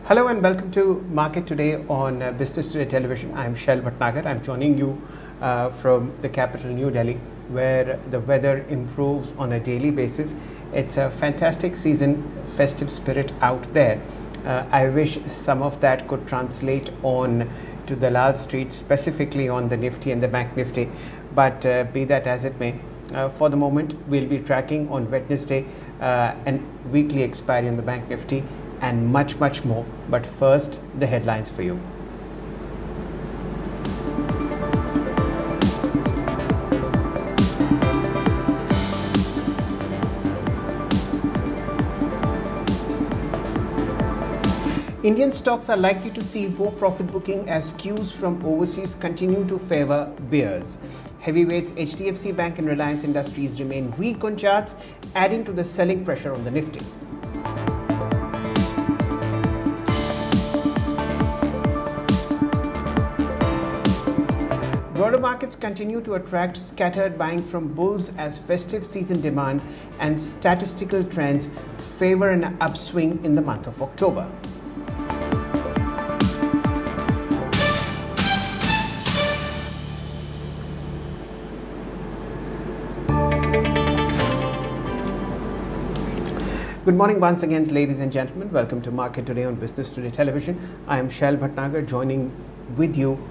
Hello and welcome to Market Today on Business Today Television. I'm Shail Bhatnagar. I'm joining you from the capital New Delhi, where the weather improves on a daily basis. It's a fantastic season, festive spirit out there. I wish some of that could translate on to the Lal Street, specifically on the Nifty and the Bank Nifty. But be that as it may, for the moment, we'll be tracking on Wednesday and weekly expiry on the Bank Nifty and much more. But first, the headlines for you. Indian stocks are likely to see more profit booking as cues from overseas continue to favor bears. Heavyweights HDFC Bank and Reliance Industries remain weak on charts, adding to the selling pressure on the Nifty. Broader markets continue to attract scattered buying from bulls as festive season demand and statistical trends favor an upswing in the month of October. Good morning once again, ladies and gentlemen. Welcome to Market Today on Business Today Television. I am Shail Bhatnagar, joining with you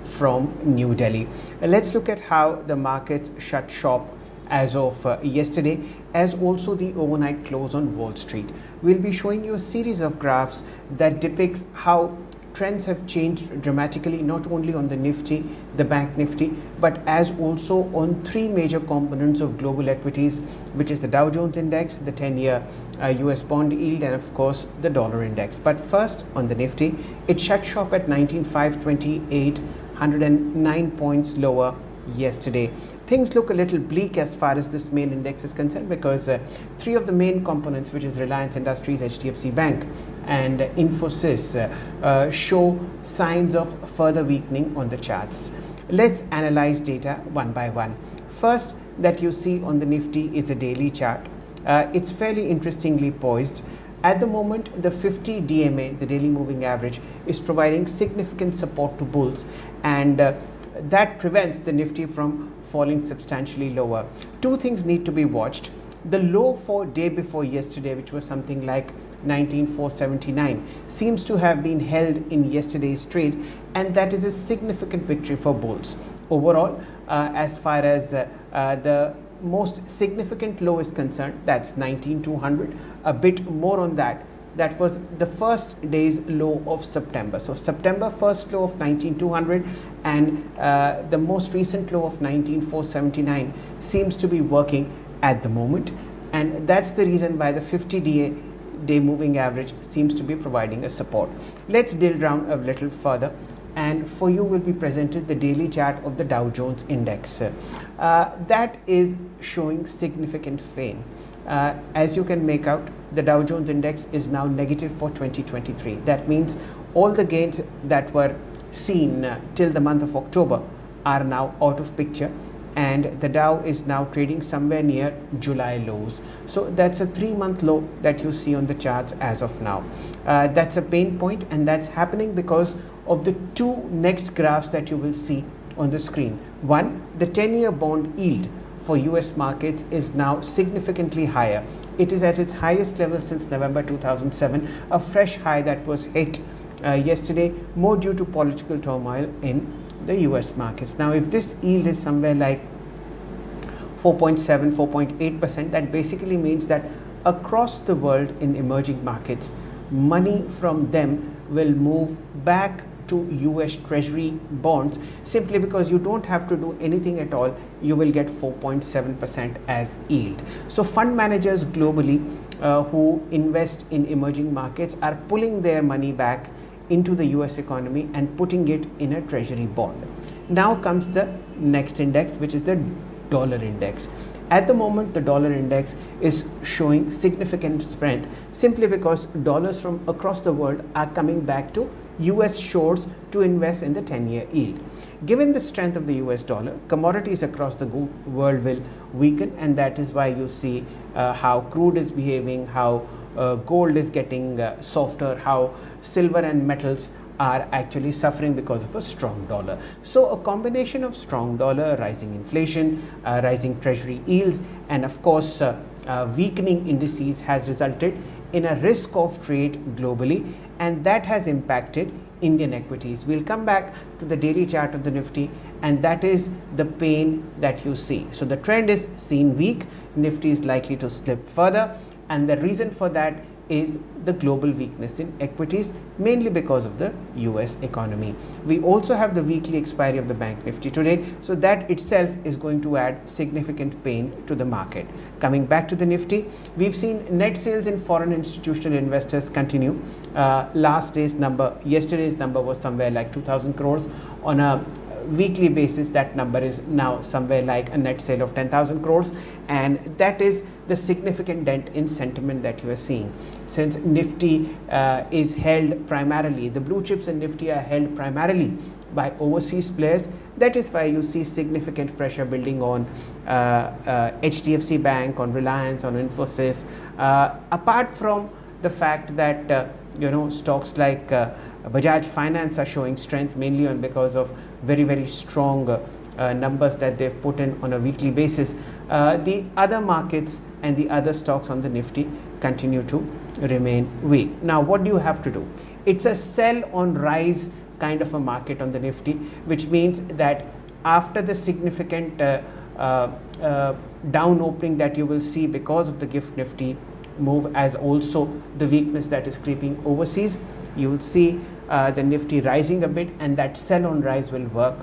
from New Delhi. Let's look at how the markets shut shop as of yesterday, as also the overnight close on Wall Street. We'll be showing you a series of graphs that depicts how trends have changed dramatically, not only on the Nifty, the Bank Nifty, but as also on three major components of global equities, which is the Dow Jones Index, the 10-year US bond yield, and of course the dollar index. But first, on the Nifty, it shut shop at 19,528, 109 points lower yesterday. Things look a little bleak as far as this main index is concerned, because three of the main components, which is Reliance Industries, HDFC Bank and Infosys, show signs of further weakening on the charts. Let's analyze data one by one. First, that you see on the Nifty is a daily chart. It's fairly interestingly poised. At the moment, the 50 DMA, the daily moving average, is providing significant support to bulls, and that prevents the Nifty from falling substantially lower. Two things need to be watched. The low for day before yesterday, which was something like 19,479, seems to have been held in yesterday's trade, and that is a significant victory for bulls. Overall, as far as the most significant low is concerned, that's 19,200. A bit more on that. That was the first day's low of September. So September first low of 19,200 and the most recent low of 19,479 seems to be working at the moment, and that's the reason why the 50-day moving average seems to be providing a support. Let's drill down a little further, and for you will be presented the daily chart of the Dow Jones Index. That is showing significant pain. As you can make out, the Dow Jones Index is now negative for 2023. That means all the gains that were seen till the month of October are now out of picture, and the Dow is now trading somewhere near July lows. So that's a 3-month low that you see on the charts as of now. That's a pain point, and that's happening because of the two next graphs that you will see on the screen. One, the 10-year bond yield for US markets is now significantly higher. It is at its highest level since November 2007, a fresh high that was hit yesterday, more due to political turmoil in the US markets. Now, if this yield is somewhere like 4.7, 4.8%, that basically means that across the world in emerging markets, money from them will move back to US Treasury bonds, simply because you don't have to do anything at all. You will get 4.7% as yield. So fund managers globally who invest in emerging markets are pulling their money back into the US economy and putting it in a treasury bond. Now comes the next index, which is the dollar index. At the moment, the dollar index is showing significant strength simply because dollars from across the world are coming back to US shores to invest in the 10-year yield. Given the strength of the US dollar, commodities across the world will weaken, and that is why you see how crude is behaving, how gold is getting softer, how silver and metals are actually suffering because of a strong dollar. So a combination of strong dollar, rising inflation, rising treasury yields, and of course weakening indices has resulted in a risk of trade globally, and that has impacted Indian equities. We'll come back to the daily chart of the Nifty, and that is the pain that you see. So the trend is seen weak. Nifty is likely to slip further, and the reason for that is the global weakness in equities, mainly because of the US economy. We also have the weekly expiry of the Bank Nifty today, so that itself is going to add significant pain to the market. Coming back to the Nifty, we've seen net sales in foreign institutional investors continue. Yesterday's number was somewhere like 2,000 crores. On a weekly basis, that number is now somewhere like a net sale of 10,000 crores, and that is the significant dent in sentiment that you are seeing. Since Nifty is held primarily, the blue chips in Nifty are held primarily by overseas players. That is why you see significant pressure building on HDFC Bank, on Reliance, on Infosys. Apart from the fact that stocks like Bajaj Finance are showing strength, mainly because of very strong numbers that they've put in on a weekly basis. The other markets and the other stocks on the Nifty continue to remain weak. Now, what do you have to do? It's a sell on rise kind of a market on the Nifty, which means that after the significant down opening that you will see because of the GIFT Nifty move, as also the weakness that is creeping overseas, you will see the Nifty rising a bit, and that sell on rise will work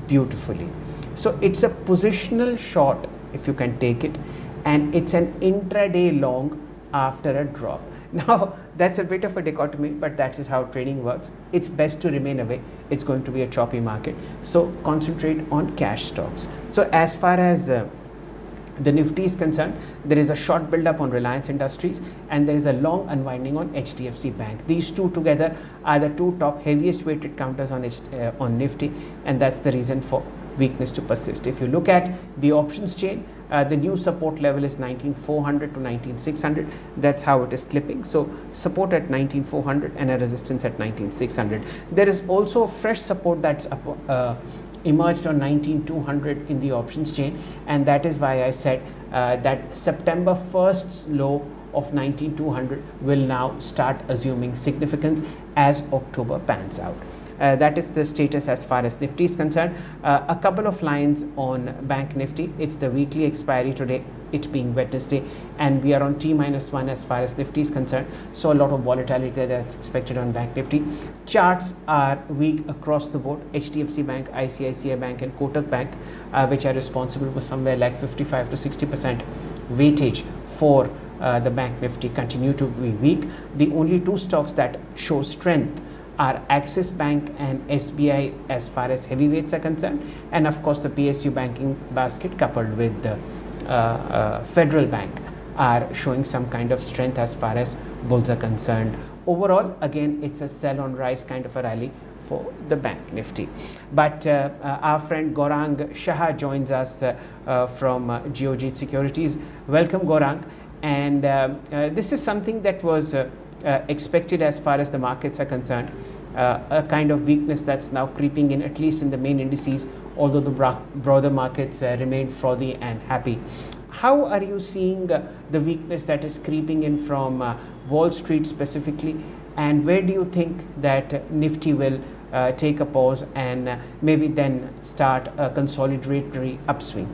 beautifully. So it's a positional short if you can take it, and it's an intraday long after a drop. Now that's a bit of a dichotomy, but that is how trading works. It's best to remain away. It's going to be a choppy market, so concentrate on cash stocks. So as far as the Nifty is concerned, there is a short build-up on Reliance Industries, and there is a long unwinding on HDFC Bank. These two together are the two top heaviest weighted counters on Nifty, and that's the reason for weakness to persist. If you look at the options chain, the new support level is 19,400 to 19,600. That's how it is slipping. So support at 19,400 and a resistance at 19,600. There is also a fresh support that's emerged on 19,200 in the options chain, and that is why I said that September 1st's low of 19,200 will now start assuming significance as October pans out. That is the status as far as Nifty is concerned. A couple of lines on Bank Nifty. It's the weekly expiry today, it being Wednesday, and we are on T-1 as far as Nifty is concerned. So a lot of volatility that's expected on Bank Nifty. Charts are weak across the board. HDFC Bank, ICICI Bank and Kotak Bank, which are responsible for somewhere like 55 to 60% weightage for the Bank Nifty, continue to be weak. The only two stocks that show strength are Axis Bank and SBI as far as heavyweights are concerned, and of course the PSU banking basket coupled with the Federal Bank are showing some kind of strength as far as bulls are concerned. Overall, again, it's a sell on rise kind of a rally for the Bank Nifty. But our friend Gaurang Shah joins us from Geojit Securities. Welcome, Gaurang. And this is something that was expected as far as the markets are concerned. A kind of weakness that's now creeping in, at least in the main indices, although the broader markets remain frothy and happy. How are you seeing the weakness that is creeping in from Wall Street specifically, and where do you think that Nifty will take a pause and maybe then start a consolidatory upswing?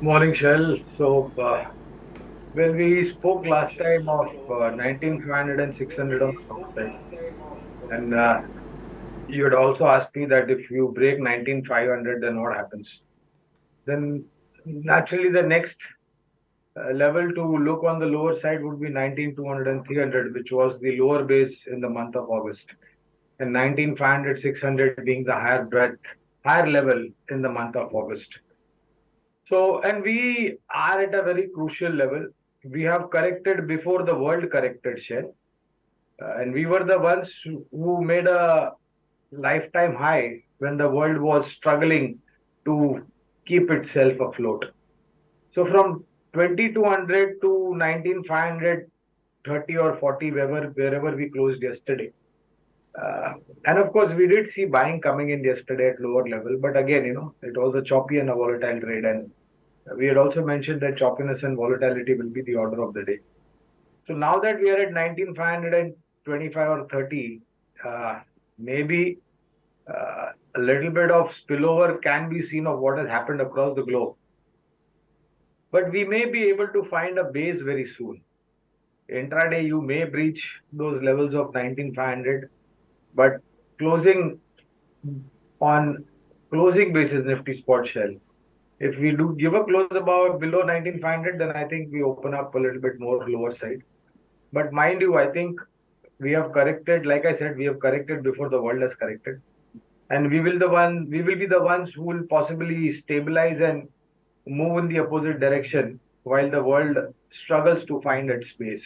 Morning, Shail. So, when we spoke last time of 19,500 and 600 on the upside, and you had also asked me that if you break 19,500, then what happens? Then naturally, the next level to look on the lower side would be 19,200 and 300, which was the lower base in the month of August, and 19,500, 600 being the higher level in the month of August. So, and we are at a very crucial level. We have corrected before the world corrected, share. And we were the ones who made a lifetime high when the world was struggling to keep itself afloat. So, from 2200 to 19530 or 40, wherever we closed yesterday. Uh, and of course, we did see buying coming in yesterday at lower level, but again, it was a choppy and a volatile trade, and we had also mentioned that choppiness and volatility will be the order of the day. So now that we are at 19,525 or 30, maybe a little bit of spillover can be seen of what has happened across the globe. But we may be able to find a base very soon. Intraday, you may breach those levels of 19,500, but closing on closing basis Nifty spot shell. If we do give a close about below 19,500, then I think we open up a little bit more lower side. But mind you, I think we have corrected, like I said, we have corrected before the world has corrected. And we will be the ones who will possibly stabilize and move in the opposite direction while the world struggles to find its space.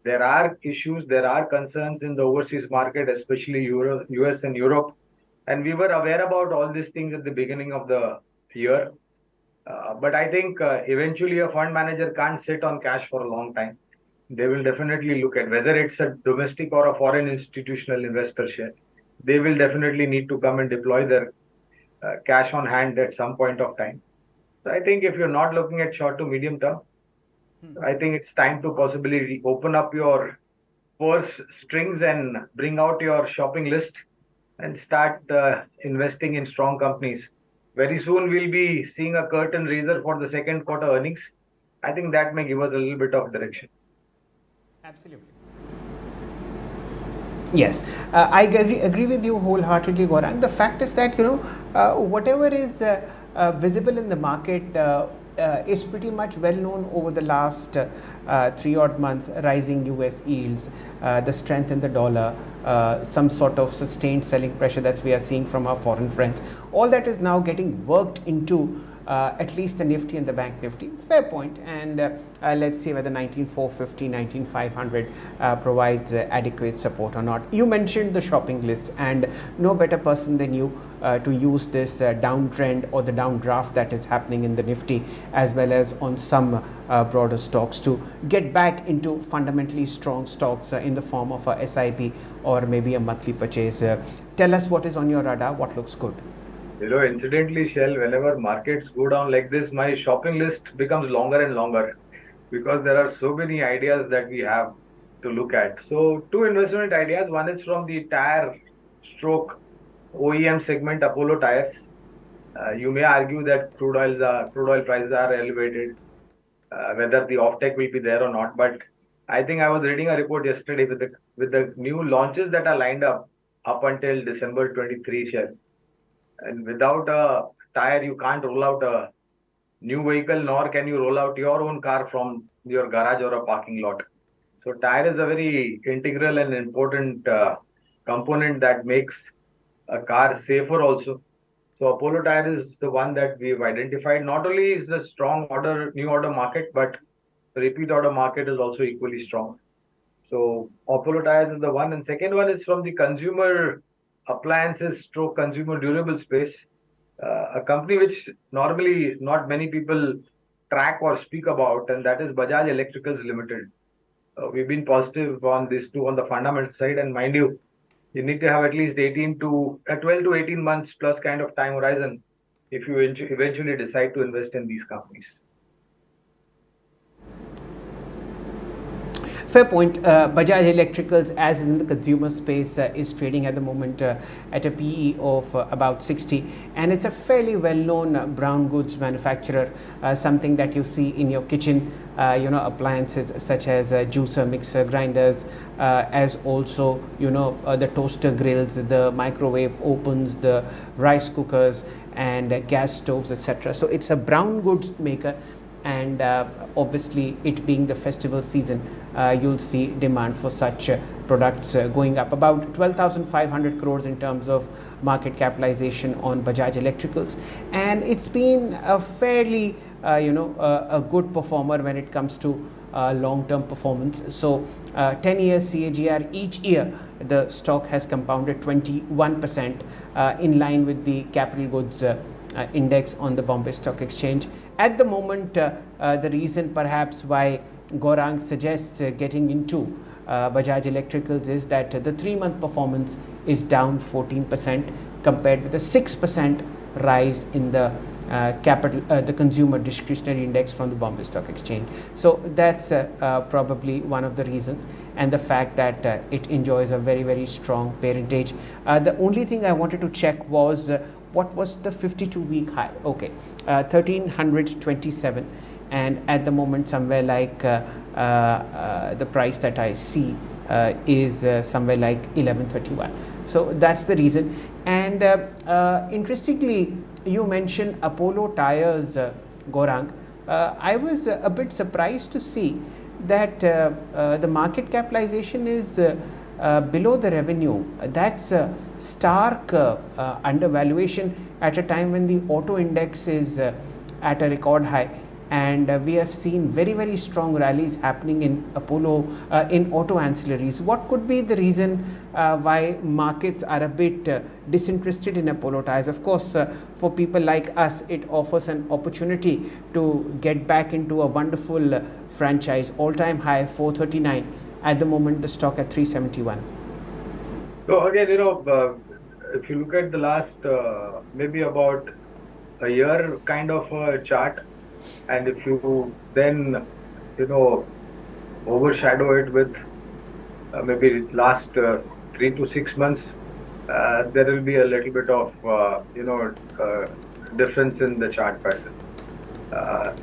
There are issues, there are concerns in the overseas market, especially US and Europe. And we were aware about all these things at the beginning of the year. But I think eventually a fund manager can't sit on cash for a long time. They will definitely look at whether it's a domestic or a foreign institutional investor share. They will definitely need to come and deploy their cash on hand at some point of time. So I think if you're not looking at short to medium term, I think it's time to possibly open up your purse strings and bring out your shopping list and start investing in strong companies. Very soon we'll be seeing a curtain raiser for the second quarter earnings. I think that may give us a little bit of direction. Absolutely. Yes, I agree with you wholeheartedly, Gaurang. The fact is that whatever is visible in the market is pretty much well known over the last 3 odd months. Rising US yields, the strength in the dollar, some sort of sustained selling pressure that we are seeing from our foreign friends. All that is now getting worked into at least the Nifty and the Bank Nifty. Fair point. And let's see whether 19,450, 19,500 provides adequate support or not. You mentioned the shopping list, and no better person than you to use this downtrend or the downdraft that is happening in the Nifty as well as on some broader stocks to get back into fundamentally strong stocks in the form of a SIP or maybe a monthly purchase. Tell us what is on your radar, what looks good. Incidentally, Shell, whenever markets go down like this, my shopping list becomes longer and longer because there are so many ideas that we have to look at. So, two investment ideas. One is from the tire stroke OEM segment, Apollo Tires. You may argue that crude oil prices are elevated, whether the offtake will be there or not. But I think I was reading a report yesterday with the new launches that are lined up until December 23, Shell. And without a tire, you can't roll out a new vehicle, nor can you roll out your own car from your garage or a parking lot. So tire is a very integral and important component that makes a car safer also. So Apollo Tire is the one that we've identified. Not only is the strong new order market, but the repeat order market is also equally strong. So Apollo Tires is the one. And second one is from the consumer appliances stroke consumer durable space, a company which normally not many people track or speak about, and that is Bajaj Electricals Limited. We've been positive on this too on the fundamental side, and mind you, you need to have at least 12 to 18 months plus kind of time horizon if you eventually decide to invest in these companies. Fair point. Bajaj Electricals, as in the consumer space, is trading at the moment at a PE of about 60, and it's a fairly well-known brown goods manufacturer, something that you see in your kitchen, appliances such as juicer, mixer, grinders, as also the toaster grills, the microwave ovens, the rice cookers, and gas stoves, etc. So it's a brown goods maker. And obviously it being the festival season, you'll see demand for such products going up. About 12,500 crores in terms of market capitalization on Bajaj Electricals, and it's been a fairly a good performer when it comes to long-term performance. So 10 years CAGR each year the stock has compounded 21% in line with the capital goods index on the Bombay Stock Exchange. At the moment, the reason perhaps why Gaurang suggests getting into Bajaj Electricals is that the 3-month performance is down 14% compared with the 6% rise in the the consumer discretionary index from the Bombay Stock Exchange. So that's probably one of the reasons, and the fact that it enjoys a very strong parentage. The only thing I wanted to check was what was the 52-week high. Okay, 1327, and at the moment somewhere like the price that I see is somewhere like 1131. So that's the reason. And interestingly, you mentioned Apollo Tyres, Gaurang. I was a bit surprised to see that the market capitalization is below the revenue. That's stark undervaluation at a time when the auto index is at a record high, and we have seen very strong rallies happening in Apollo in auto ancillaries. What could be the reason why markets are a bit disinterested in Apollo Tyres? Of course, for people like us, it offers an opportunity to get back into a wonderful franchise. All-time high 439. At the moment, the stock at 371. So again, if you look at the last maybe about a year kind of a chart, and if you then overshadow it with maybe last 3 to 6 months, there will be a little bit of difference in the chart pattern.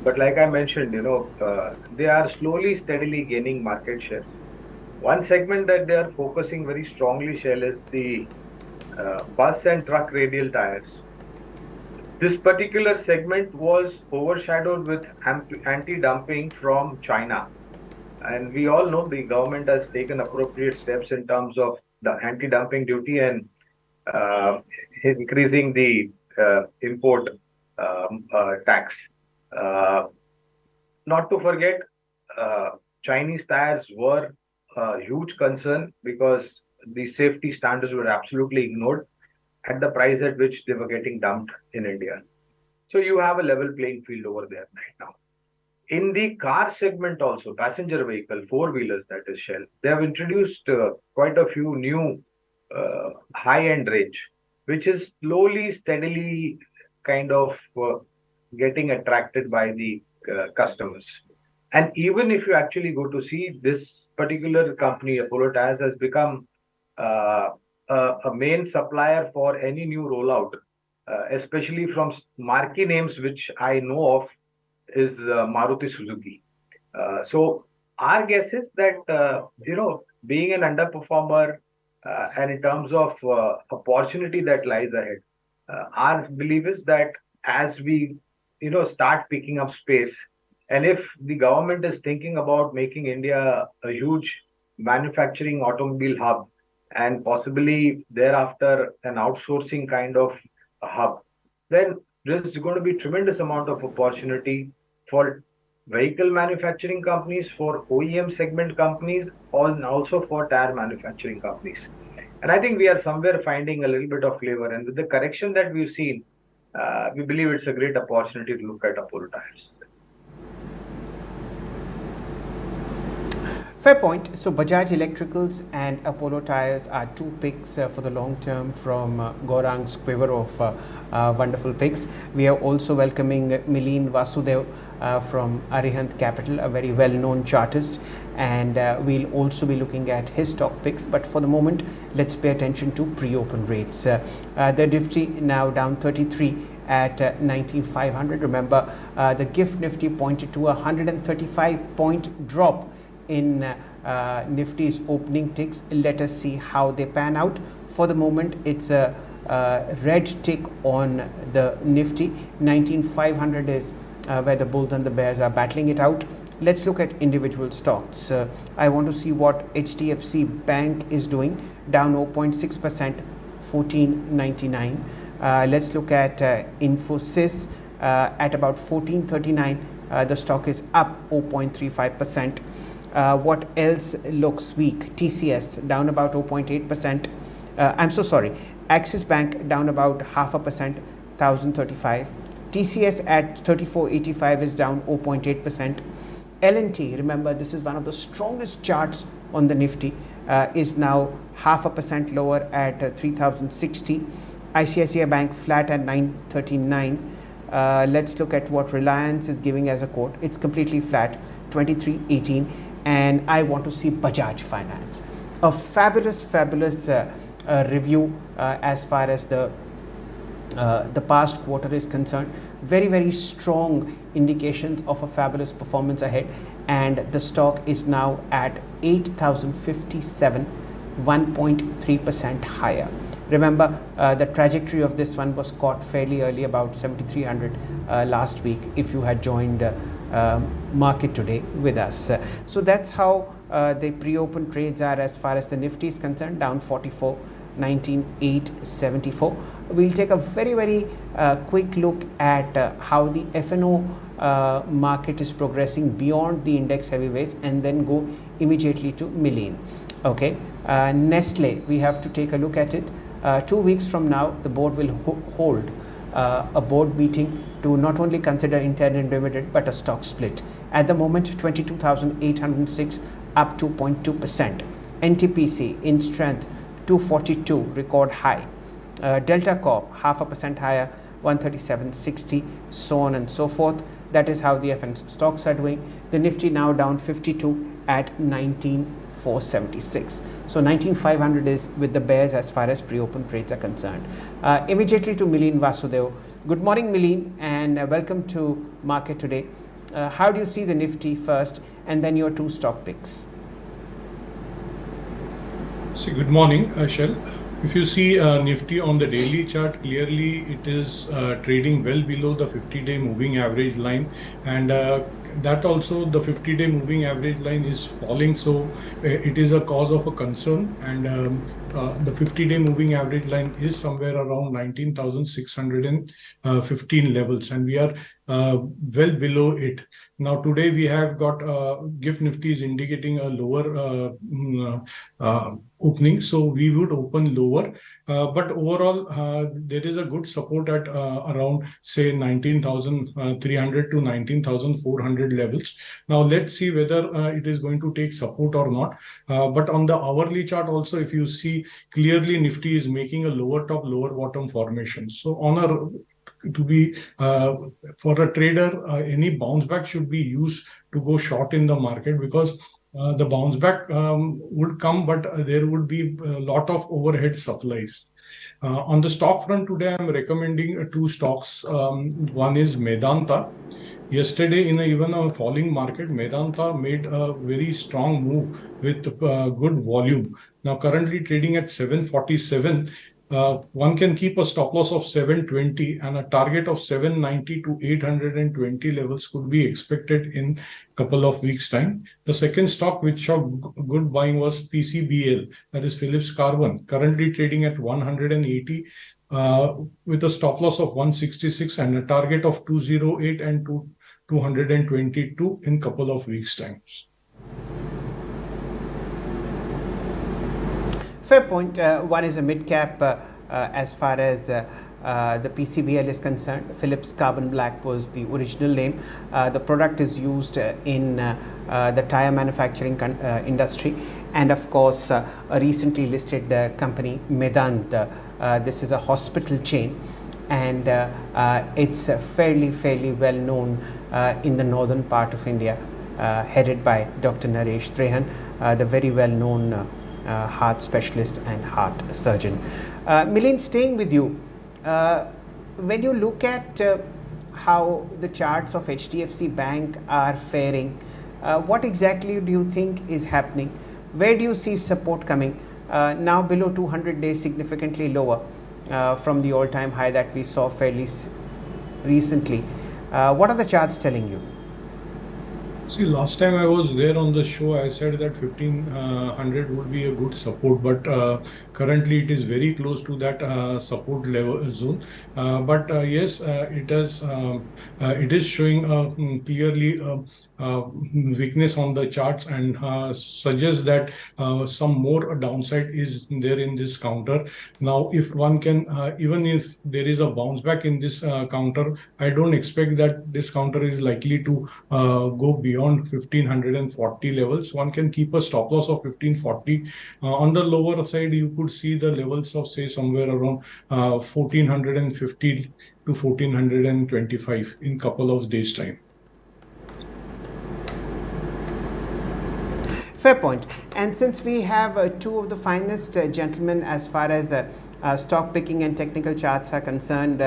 But like I mentioned, they are slowly, steadily gaining market share. One segment that they are focusing very strongly, Shell, is the bus and truck radial tires. This particular segment was overshadowed with anti-dumping from China. And we all know the government has taken appropriate steps in terms of the anti-dumping duty and increasing the import tax. Not to forget, Chinese tires were a huge concern because the safety standards were absolutely ignored at the price at which they were getting dumped in India. So you have a level playing field over there right now. In the car segment also, passenger vehicle, four-wheelers, that is Shell, they have introduced quite a few new high-end range, which is slowly, steadily kind of getting attracted by the customers. And even if you actually go to see, this particular company, Apollo Tyres, has become a main supplier for any new rollout, especially from marquee names which I know of, is Maruti Suzuki. So our guess is that, being an underperformer and in terms of opportunity that lies ahead, our belief is that as we, start picking up space, and if the government is thinking about making India a huge manufacturing automobile hub and possibly thereafter an outsourcing kind of a hub, then there's going to be tremendous amount of opportunity for vehicle manufacturing companies, for OEM segment companies, and also for tire manufacturing companies. And I think we are somewhere finding a little bit of flavor. And with the correction that we've seen, we believe it's a great opportunity to look at Apollo Tyres. Fair point. So Bajaj Electricals and Apollo Tyres are two picks for the long term from Gaurang's quiver of wonderful picks. We are also welcoming Mileen Vasudev from Arihant Capital, a very well-known chartist, and we'll also be looking at his stock picks. But for the moment, let's pay attention to pre-open rates. The Nifty now down 33 at 19,500. Remember, the GIFT Nifty pointed to a 135-point drop in Nifty's opening ticks. Let us see how they pan out. For the moment, it's a red tick on the Nifty. 19,500 is where the bulls and the bears are battling it out. Let's look at individual stocks. I want to see what HDFC Bank is doing, down 0.6%, 1499. Let's look at Infosys at about 1439. The stock is up 0.35%. What else looks weak? TCS down about 0.8%. I'm so sorry. Axis Bank down about 0.5%. 1,035. TCS at 3485 is down 0.8%. L&T, remember this is one of the strongest charts on the Nifty, is now 0.5% lower at 3060. ICICI Bank flat at 939. Let's look at what Reliance is giving as a quote. It's completely flat, 2318. And I want to see Bajaj Finance. A fabulous review as far as the past quarter is concerned. Very strong indications of a fabulous performance ahead, and the stock is now at 8,057, 1.3% higher. Remember, the trajectory of this one was caught fairly early, about 7,300 last week, if you had joined Market Today with us. So that's how the pre-open trades are as far as the Nifty is concerned, down 44, 19,874. We'll take a very quick look at how the F&O market is progressing beyond the index heavyweights, and then go immediately to Millen. Okay, Nestle, we have to take a look at it. 2 weeks from now, the board will hold a board meeting to not only consider intent and dividend but a stock split. At the moment, 22,806, up 2.2%. NTPC in strength, 242, record high. Delta Corp 0.5% higher, 137.60, so on and so forth. That is how the FN stocks are doing. The Nifty now down 52 at 19,476. So 19,500 is with the bears as far as pre-open trades are concerned. Immediately to Millen Vasudev. Good morning, Millen, and welcome to Market Today. How do you see the Nifty first, and then your two stock picks? So good morning, Shail. If you see Nifty on the daily chart, clearly it is trading well below the 50-day moving average line, and that also the 50-day moving average line is falling, so it is a cause of a concern. And the 50-day moving average line is somewhere around 19,615 levels, and we are well below it. Now today we have got GIFT Nifty is indicating a lower opening, so we would open lower, but overall there is a good support at around say 19,300 to 19,400 levels. Now let's see whether it is going to take support or not, but on the hourly chart also, if you see clearly, Nifty is making a lower top lower bottom formation. So on a for a trader, any bounce back should be used to go short in the market, because the bounce back would come, but there would be a lot of overhead supplies. On the stock front today, I'm recommending two stocks. One is Medanta. Yesterday, in even a falling market, Medanta made a very strong move with good volume. Now currently trading at 747. One can keep a stop loss of 720, and a target of 790 to 820 levels could be expected in a couple of weeks' time. The second stock which showed good buying was PCBL, that is Philips Carbon, currently trading at 180 with a stop loss of 166 and a target of 208 and 222 in a couple of weeks' time. Fair point. One is a mid-cap as far as the PCBL is concerned. Philips Carbon Black was the original name. The product is used in the tire manufacturing industry, and of course a recently listed company, Medanta. This is a hospital chain, and it's fairly well known in the northern part of India, headed by Dr. Naresh Trehan, the very well known heart specialist and heart surgeon. Millen, staying with you, when you look at how the charts of HDFC Bank are faring, what exactly do you think is happening? Where do you see support coming? Now below 200 days, significantly lower from the all-time high that we saw fairly recently. What are the charts telling you? See, last time I was there on the show, I said that 1500 would be a good support, but currently it is very close to that support level zone. But yes, it is showing clearly weakness on the charts and suggests that some more downside is there in this counter. Now, if one can, even if there is a bounce back in this counter, I don't expect that this counter is likely to go beyond 1540 levels. One can keep a stop loss of 1540. On the lower side, you could see the levels of, say, somewhere around 1450 to 1425 in couple of days time. Fair point. And since we have two of the finest gentlemen as far as stock picking and technical charts are concerned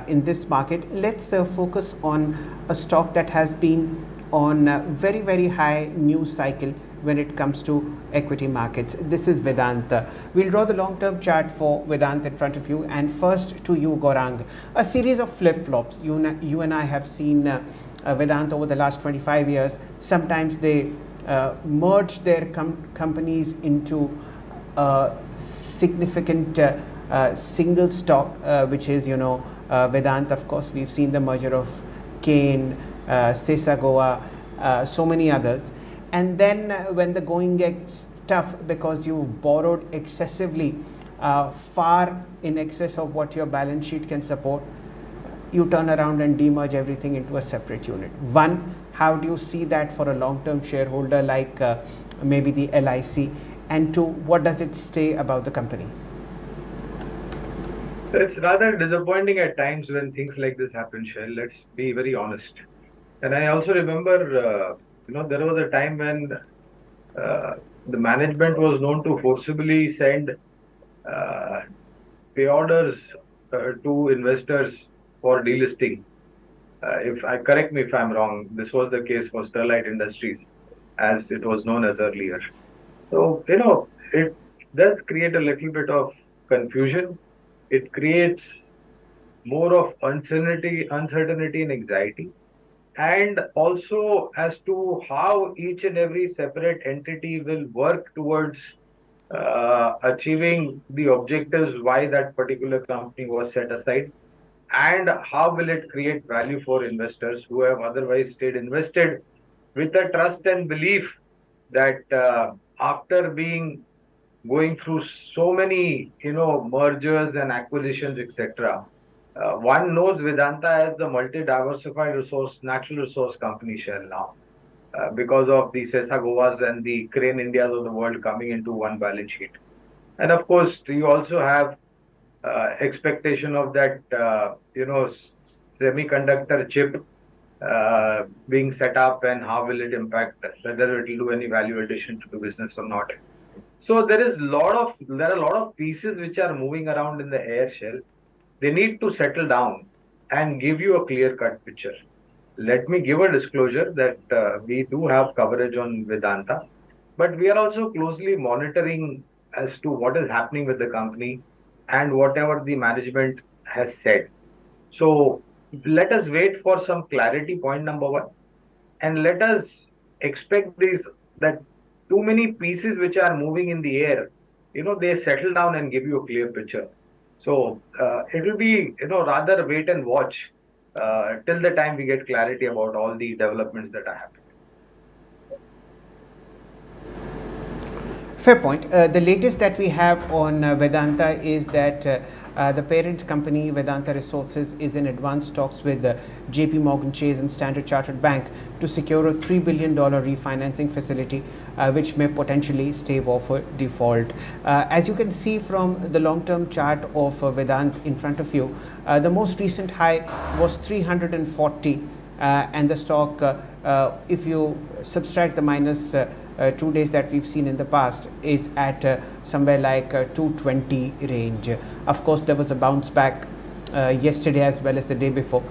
in this market, let's focus on a stock that has been on a very, very high news cycle when it comes to equity markets. This is Vedanta. We'll draw the long-term chart for Vedanta in front of you. And first to you, Gaurang. A series of flip-flops. You and I have seen Vedanta over the last 25 years. Sometimes they merge their companies into significant single stock, which is, Vedanta. Of course, we've seen the merger of Kane, Sesagoa, so many others. And then when the going gets tough because you've borrowed excessively, far in excess of what your balance sheet can support, you turn around and demerge everything into a separate unit. One, how do you see that for a long-term shareholder like maybe the LIC? And two, what does it say about the company? It's rather disappointing at times when things like this happen, Shail. Let's be very honest. And I also remember, there was a time when the management was known to forcibly send pay orders to investors for delisting. Correct me if I'm wrong, this was the case for Sterlite Industries, as it was known as earlier. So, it does create a little bit of confusion. It creates more of uncertainty and anxiety. And also as to how each and every separate entity will work towards achieving the objectives why that particular company was set aside, and how will it create value for investors who have otherwise stayed invested with the trust and belief that after going through so many mergers and acquisitions, etc., one knows Vedanta as the multi-diversified natural resource company share now, because of the Sesagovas and the Crane Indias of the world coming into one balance sheet. And of course, you also have expectation of that, semiconductor chip being set up, and how will it impact, whether it will do any value addition to the business or not. So there are a lot of pieces which are moving around in the air, Shell. They need to settle down and give you a clear-cut picture. Let me give a disclosure that we do have coverage on Vedanta, but we are also closely monitoring as to what is happening with the company and whatever the management has said. So let us wait for some clarity, point number one, and let us expect that too many pieces which are moving in the air, they settle down and give you a clear picture. So it will be, rather wait and watch till the time we get clarity about all the developments that are happening. Fair point. The latest that we have on Vedanta is that the parent company, Vedanta Resources, is in advanced talks with JP Morgan Chase and Standard Chartered Bank to secure a $3 billion refinancing facility, which may potentially stave off a default. As you can see from the long-term chart of Vedanta in front of you, the most recent high was 340, and the stock, if you subtract the minus 2 days that we've seen in the past, is at somewhere like 220 range. Of course, there was a bounce back yesterday as well as the day before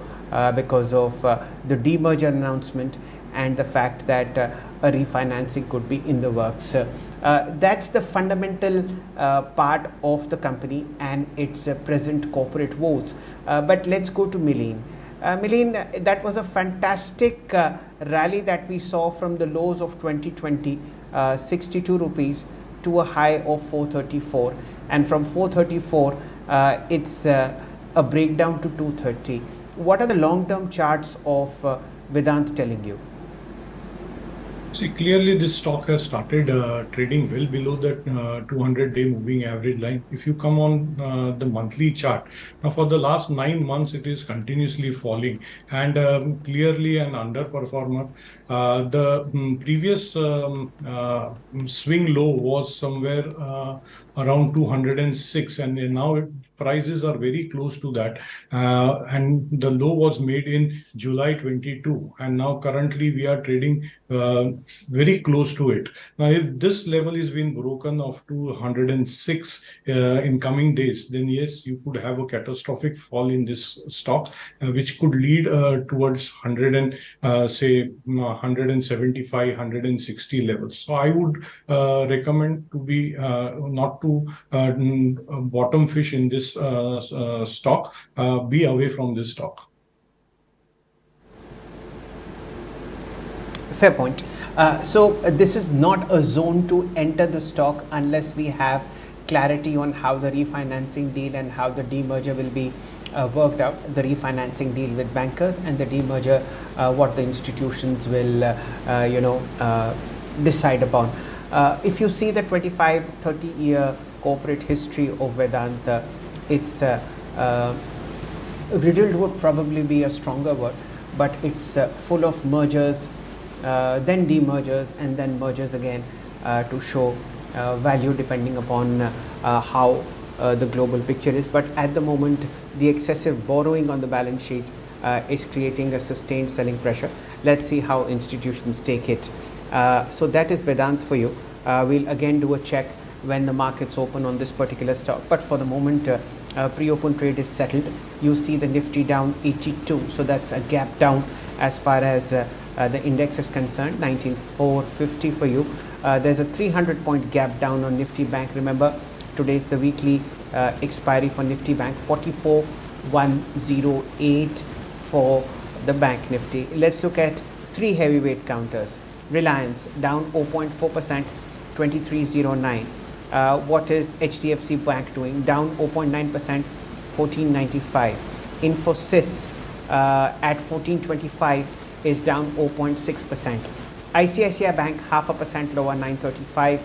because of the demerger announcement and the fact that a refinancing could be in the works. That's the fundamental part of the company and its present corporate woes. But let's go to Milene. Mileen, that was a fantastic rally that we saw from the lows of 2020, 62 rupees to a high of 434, and from 434 it's a breakdown to 230. What are the long-term charts of Vedant telling you? See, clearly this stock has started trading well below the 200-day moving average line. If you come on the monthly chart, now for the last 9 months, it is continuously falling and clearly an underperformer. The previous swing low was somewhere around 206, and now prices are very close to that. And the low was made in July 22, and now currently we are trading very close to it. Now, if this level is being broken of 206 in coming days, then yes, you could have a catastrophic fall in this stock, which could lead towards 100 and say 175, 160 levels. So I would recommend to be not to bottom fish in this stock. Be away from this stock. Fair point. So this is not a zone to enter the stock unless we have clarity on how the refinancing deal and how the demerger will be worked out. The refinancing deal with bankers and the demerger, what the institutions will, decide upon. If you see the 25-30 year corporate history of Vedanta, it's riddled would probably be a stronger word, but it's full of mergers, then demergers, and then mergers again to show value depending upon how the global picture is. But at the moment, the excessive borrowing on the balance sheet is creating a sustained selling pressure. Let's see how institutions take it. So that is Vedant for you. We'll again do a check when the markets open on this particular stock, but for the moment pre-open trade is settled. You see the Nifty down 82, so that's a gap down as far as the index is concerned. 19,450 for you. There's a 300 point gap down on Nifty Bank. Remember, today's the weekly expiry for Nifty Bank. 44,108 for the Bank Nifty. Let's look at three heavyweight counters. Reliance down 0.4%, 2309. What is HDFC Bank doing? Down 0.9%, 1495. Infosys at 1425 is down 0.6%. ICICI Bank 0.5% lower, 935.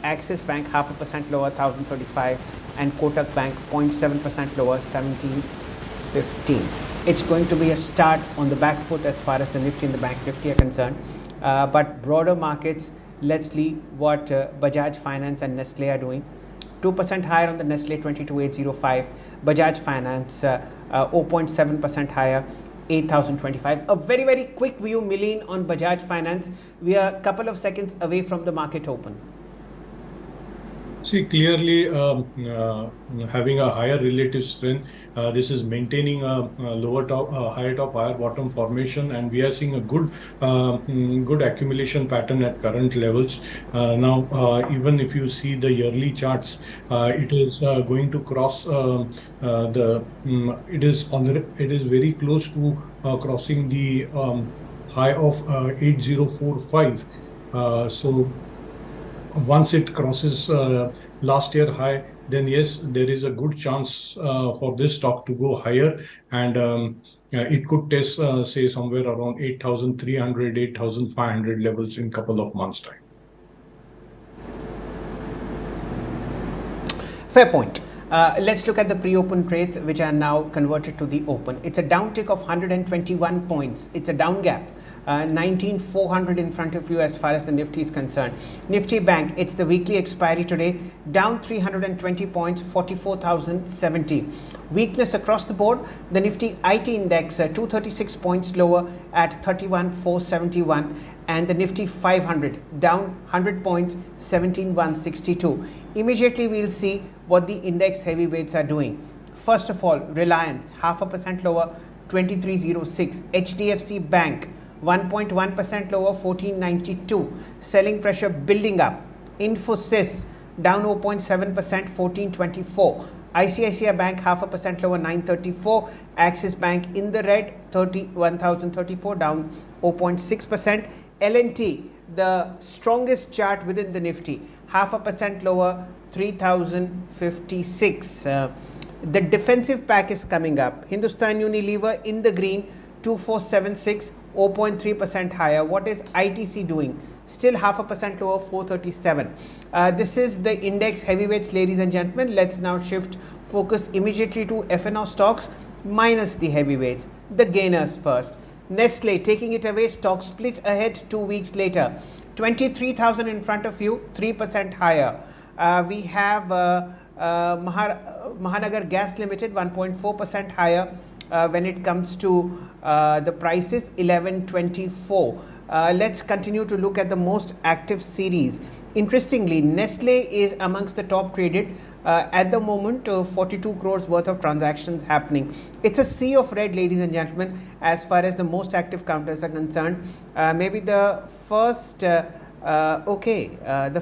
Axis Bank 0.5% lower, 1035, and Kotak Bank 0.7% lower, 1715. It's going to be a start on the back foot as far as the Nifty and the Bank Nifty are concerned. But broader markets, let's see what Bajaj Finance and Nestle are doing. 2% higher on the Nestle, 22,805. Bajaj Finance 0.7% higher, 8,025. A very, very quick view, Mileen, on Bajaj Finance. We are a couple of seconds away from the market open. See, clearly having a higher relative strength, this is maintaining a lower top, higher top, higher bottom formation, and we are seeing a good good accumulation pattern at current levels. Now, even if you see the yearly charts, it is going to cross it is very close to crossing the high of 8045. So once it crosses last year high, then yes, there is a good chance for this stock to go higher, and it could test say somewhere around 8,300, 8,500 levels in couple of months' time. Fair point. Let's look at the pre-open trades, which are now converted to the open. It's a downtick of 121 points. It's a down gap. 19,400 in front of you as far as the Nifty is concerned. Nifty Bank, it's the weekly expiry today, down 320 points, 44,070. Weakness across the board. The Nifty IT index 236 points lower at 31,471, and the Nifty 500 down 100 points, 17,162. Immediately we'll see what the index heavyweights are doing. First of all, Reliance 0.5% lower, 2306. HDFC Bank 1.1% lower, 1492. Selling pressure building up. Infosys down 0.7%, 1424. ICICI Bank 0.5% lower, 934. Axis Bank in the red, 31,034, down 0.6%. L&T, the strongest chart within the Nifty, 0.5% lower, 3,056. The defensive pack is coming up. Hindustan Unilever in the green, 2476, 0.3% higher. What is ITC doing? Still 0.5% lower, 437. This is the index heavyweights, ladies and gentlemen. Let's now shift focus immediately to FNO stocks minus the heavyweights. The gainers first. Nestle taking it away, stock split ahead 2 weeks later. 23,000 in front of you, 3% higher. We have Mahanagar Gas Limited, 1.4% higher. When it comes to the prices, 1124. Let's continue to look at the most active series. Interestingly, Nestle is amongst the top traded. At the moment, 42 crores worth of transactions happening. It's a sea of red, ladies and gentlemen, as far as the most active counters are concerned. Maybe the first the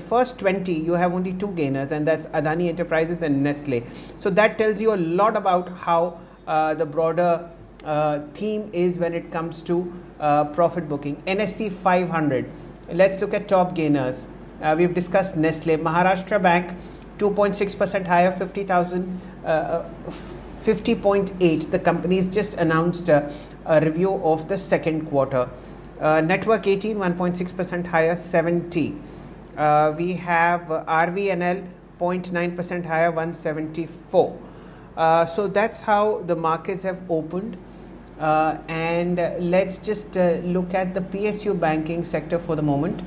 first 20 you have only two gainers, and that's Adani Enterprises and Nestle. So that tells you a lot about how the broader theme is when it comes to profit booking. NSE 500. Let's look at top gainers. We've discussed Nestle. Maharashtra Bank, 2.6% higher, 50,000, 50.8. The company's just announced a review of the second quarter. Network 18, 1.6% higher, 70. We have RVNL, 0.9% higher, 174. So that's how the markets have opened. And let's just look at the PSU banking sector for the moment.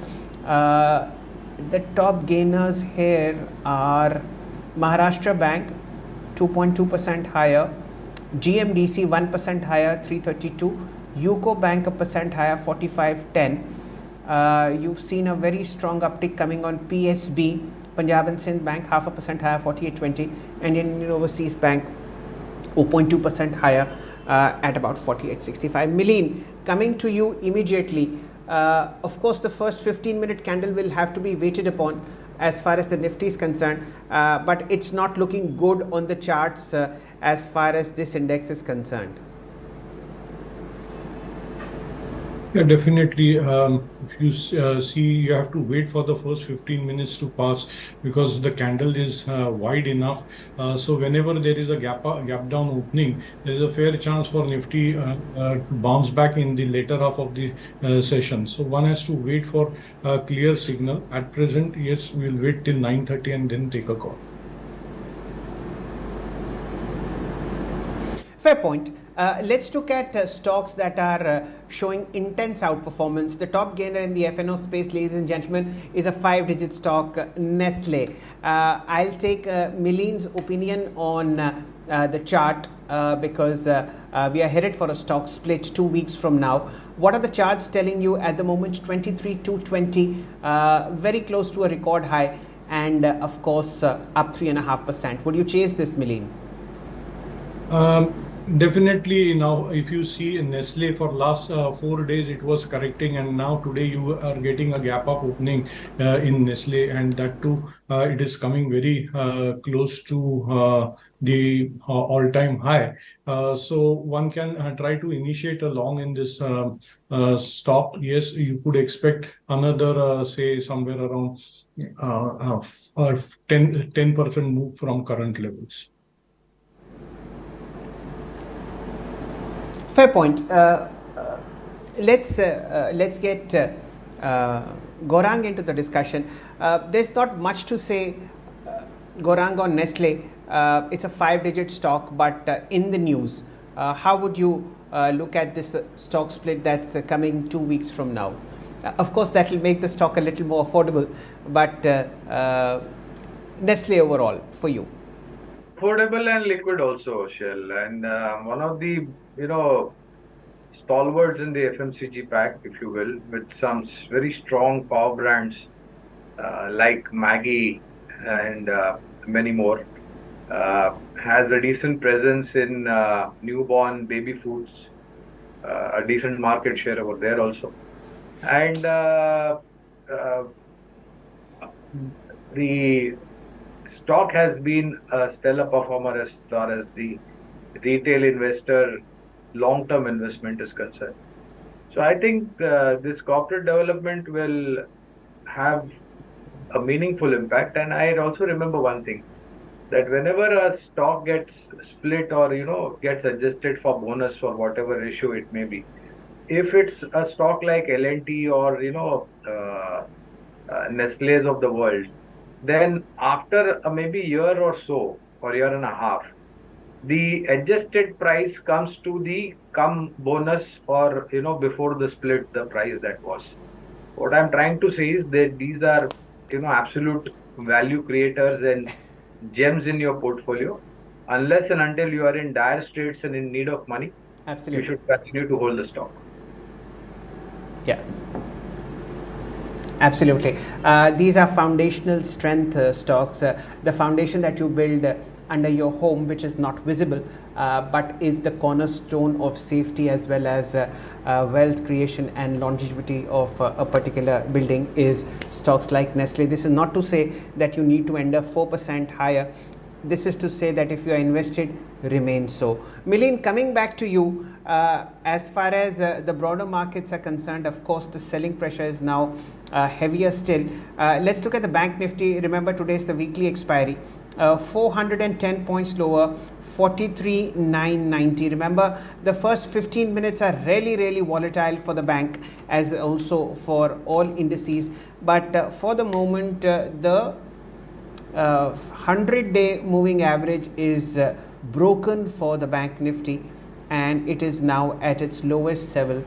The top gainers here are Maharashtra Bank, 2.2% higher, GMDC 1% higher, 332, UCO Bank 1% higher, 45.10. You've seen a very strong uptick coming on PSB, Punjab and Sindh Bank 0.5% higher, 48.20, and Indian Overseas Bank 0.2% higher at about 48.65. Milleen, coming to you immediately. Of course, the first 15-minute candle will have to be waited upon as far as the Nifty is concerned, but it's not looking good on the charts as far as this index is concerned. Yeah, definitely. If you see, you have to wait for the first 15 minutes to pass because the candle is wide enough. So whenever there is a gap down opening, there is a fair chance for Nifty to bounce back in the later half of the session. So one has to wait for a clear signal. At present, yes, we'll wait till 9:30 and then take a call. Fair point. Let's look at stocks that are showing intense outperformance. The top gainer in the FNO space, ladies and gentlemen, is a 5-digit stock, Nestle. I'll take Milleen's opinion on the chart because we are headed for a stock split 2 weeks from now. What are the charts telling you at the moment? 23,220, very close to a record high, and of course up 3.5%. Would you chase this, Milleen? Definitely. Now, if you see in Nestle for last 4 days, it was correcting, and now today you are getting a gap up opening in Nestle, and that too, it is coming very close to the all-time high. So one can try to initiate a long in this stock. Yes, you could expect another say somewhere around 10% move from current levels. Fair point. Let's get Gaurang into the discussion. There's not much to say, Gaurang, on Nestle. It's a 5-digit stock, but in the news. How would you look at this stock split that's coming 2 weeks from now? Of course, that will make the stock a little more affordable, but Nestle overall for you. Affordable and liquid also, Shell, and one of the stalwarts in the FMCG pack, if you will, with some very strong power brands like Maggi and many more. Has a decent presence in newborn baby foods, a decent market share over there also, and the stock has been a stellar performer as far as the retail investor long-term investment is concerned. So I think this corporate development will have a meaningful impact. And I also remember one thing, that whenever a stock gets split or gets adjusted for bonus for whatever issue it may be, if it's a stock like L&T or Nestle's of the world, then after maybe year or so or year and a half, the adjusted price comes to the come bonus or before the split the price that was. What I'm trying to say is that these are absolute value creators and gems in your portfolio. Unless and until you are in dire straits and in need of money, you Absolutely. should continue to hold the stock. Yeah. Absolutely. These are foundational strength stocks, the foundation that you build under your home, which is not visible, but is the cornerstone of safety as well as wealth creation and longevity of a particular building, is stocks like Nestle. This is not to say that you need to end up 4% higher. This is to say that if you are invested, remain so. Mileen, coming back to you, as far as the broader markets are concerned, of course, the selling pressure is now heavier still. Let's look at the Bank Nifty. Remember, today is the weekly expiry. 410 points lower, 43,990. Remember, the first 15 minutes are really volatile for the bank, as also for all indices. But for the moment, the 100-day moving average is broken for the Bank Nifty, and it is now at its lowest level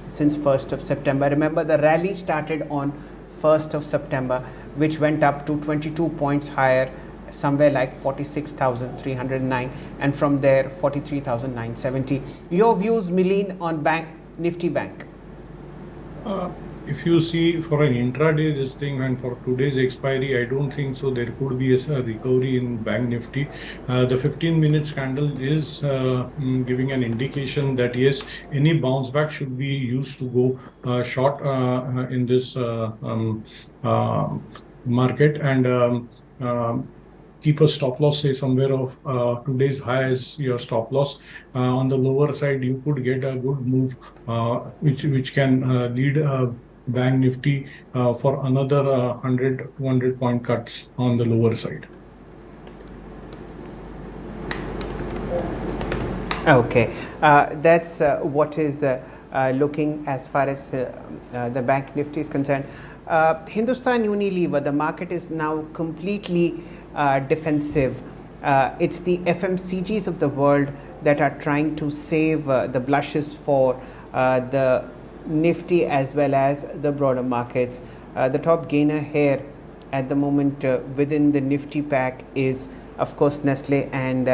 since 1st of September. Remember, the rally started on 1st of September, which went up to 22 points higher, somewhere like 46,309, and from there 43,970. Your views, Mileen, on Bank Nifty Bank? If you see for an intraday this thing and for today's expiry, I don't think so there could be a recovery in Bank Nifty. The 15-minute candle is giving an indication that yes, any bounce back should be used to go short in this market, and keep a stop loss, say somewhere of today's high as your stop loss. On the lower side, you could get a good move, which can lead Bank Nifty for another 100-200 point cuts on the lower side. Okay, that's what is looking as far as the Bank Nifty is concerned. Hindustan Unilever, the market is now completely defensive. It's the FMCGs of the world that are trying to save the blushes for the Nifty as well as the broader markets. The top gainer here at the moment within the Nifty pack is, of course, Nestle, and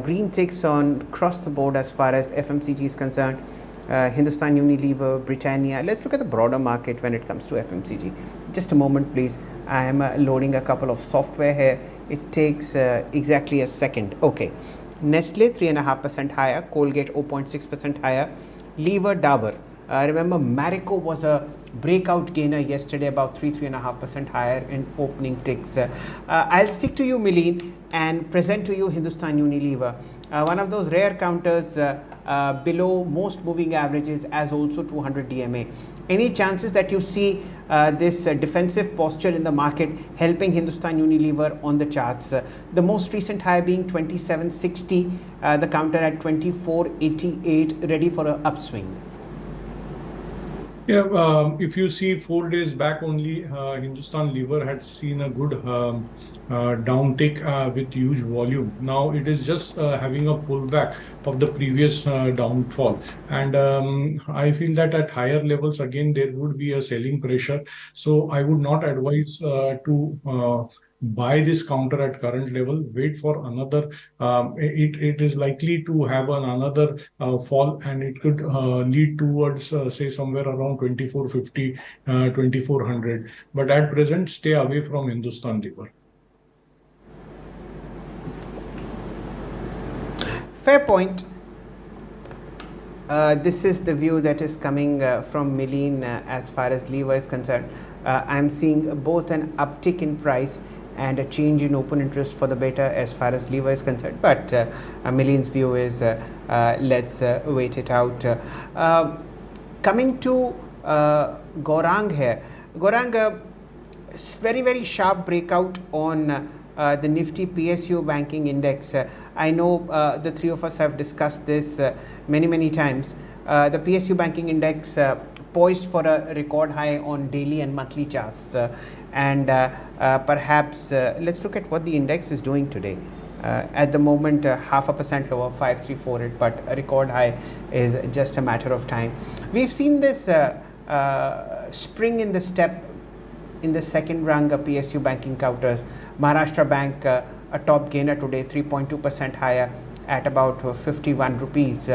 green ticks on across the board as far as FMCG is concerned. Hindustan Unilever, Britannia. Let's look at the broader market when it comes to FMCG. Just a moment, please. I am loading a couple of software here. It takes exactly a second. Okay. Nestle 3.5% higher, Colgate 0.6% higher, Lever, Dabur. Remember, Marico was a breakout gainer yesterday, about 3.5% higher in opening ticks. I'll stick to you, Mileen, and present to you Hindustan Unilever. One of those rare counters below most moving averages, as also 200 DMA. Any chances that you see this defensive posture in the market helping Hindustan Unilever on the charts? The most recent high being 2760, the counter at 2488, ready for an upswing. Yeah, if you see 4 days back only, Hindustan Lever had seen a good downtick with huge volume. Now it is just having a pullback of the previous downfall, and I feel that at higher levels again there would be a selling pressure. So I would not advise to buy this counter at current level. Wait for another. It is likely to have another fall, and it could lead towards say somewhere around 2450, 2400. But at present, stay away from Hindustan Lever. Fair point. This is the view that is coming from Mileen as far as Lever is concerned. I'm seeing both an uptick in price and a change in open interest for the better as far as lever is concerned. But Miline's view is let's wait it out. Coming to Gaurang here. Gaurang, very sharp breakout on the Nifty PSU banking index. I know the three of us have discussed this many times. The PSU banking index poised for a record high on daily and monthly charts, and perhaps let's look at what the index is doing today. At the moment, 0.5% lower, 534 but a record high is just a matter of time. We've seen this spring in the step in the second rung of PSU banking counters. Maharashtra Bank, a top gainer today, 3.2% higher at about 51 rupees.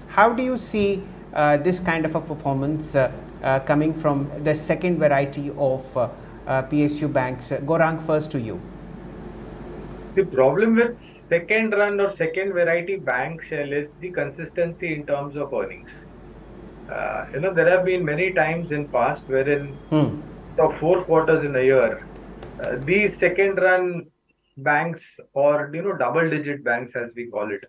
How do you see this kind of a performance coming from the second variety of PSU banks? Gaurang, first to you. The problem with second run or second variety bank, Shail, is the consistency in terms of earnings. There have been many times in past wherein the 4 quarters in a year, these second run banks or double digit banks as we call it,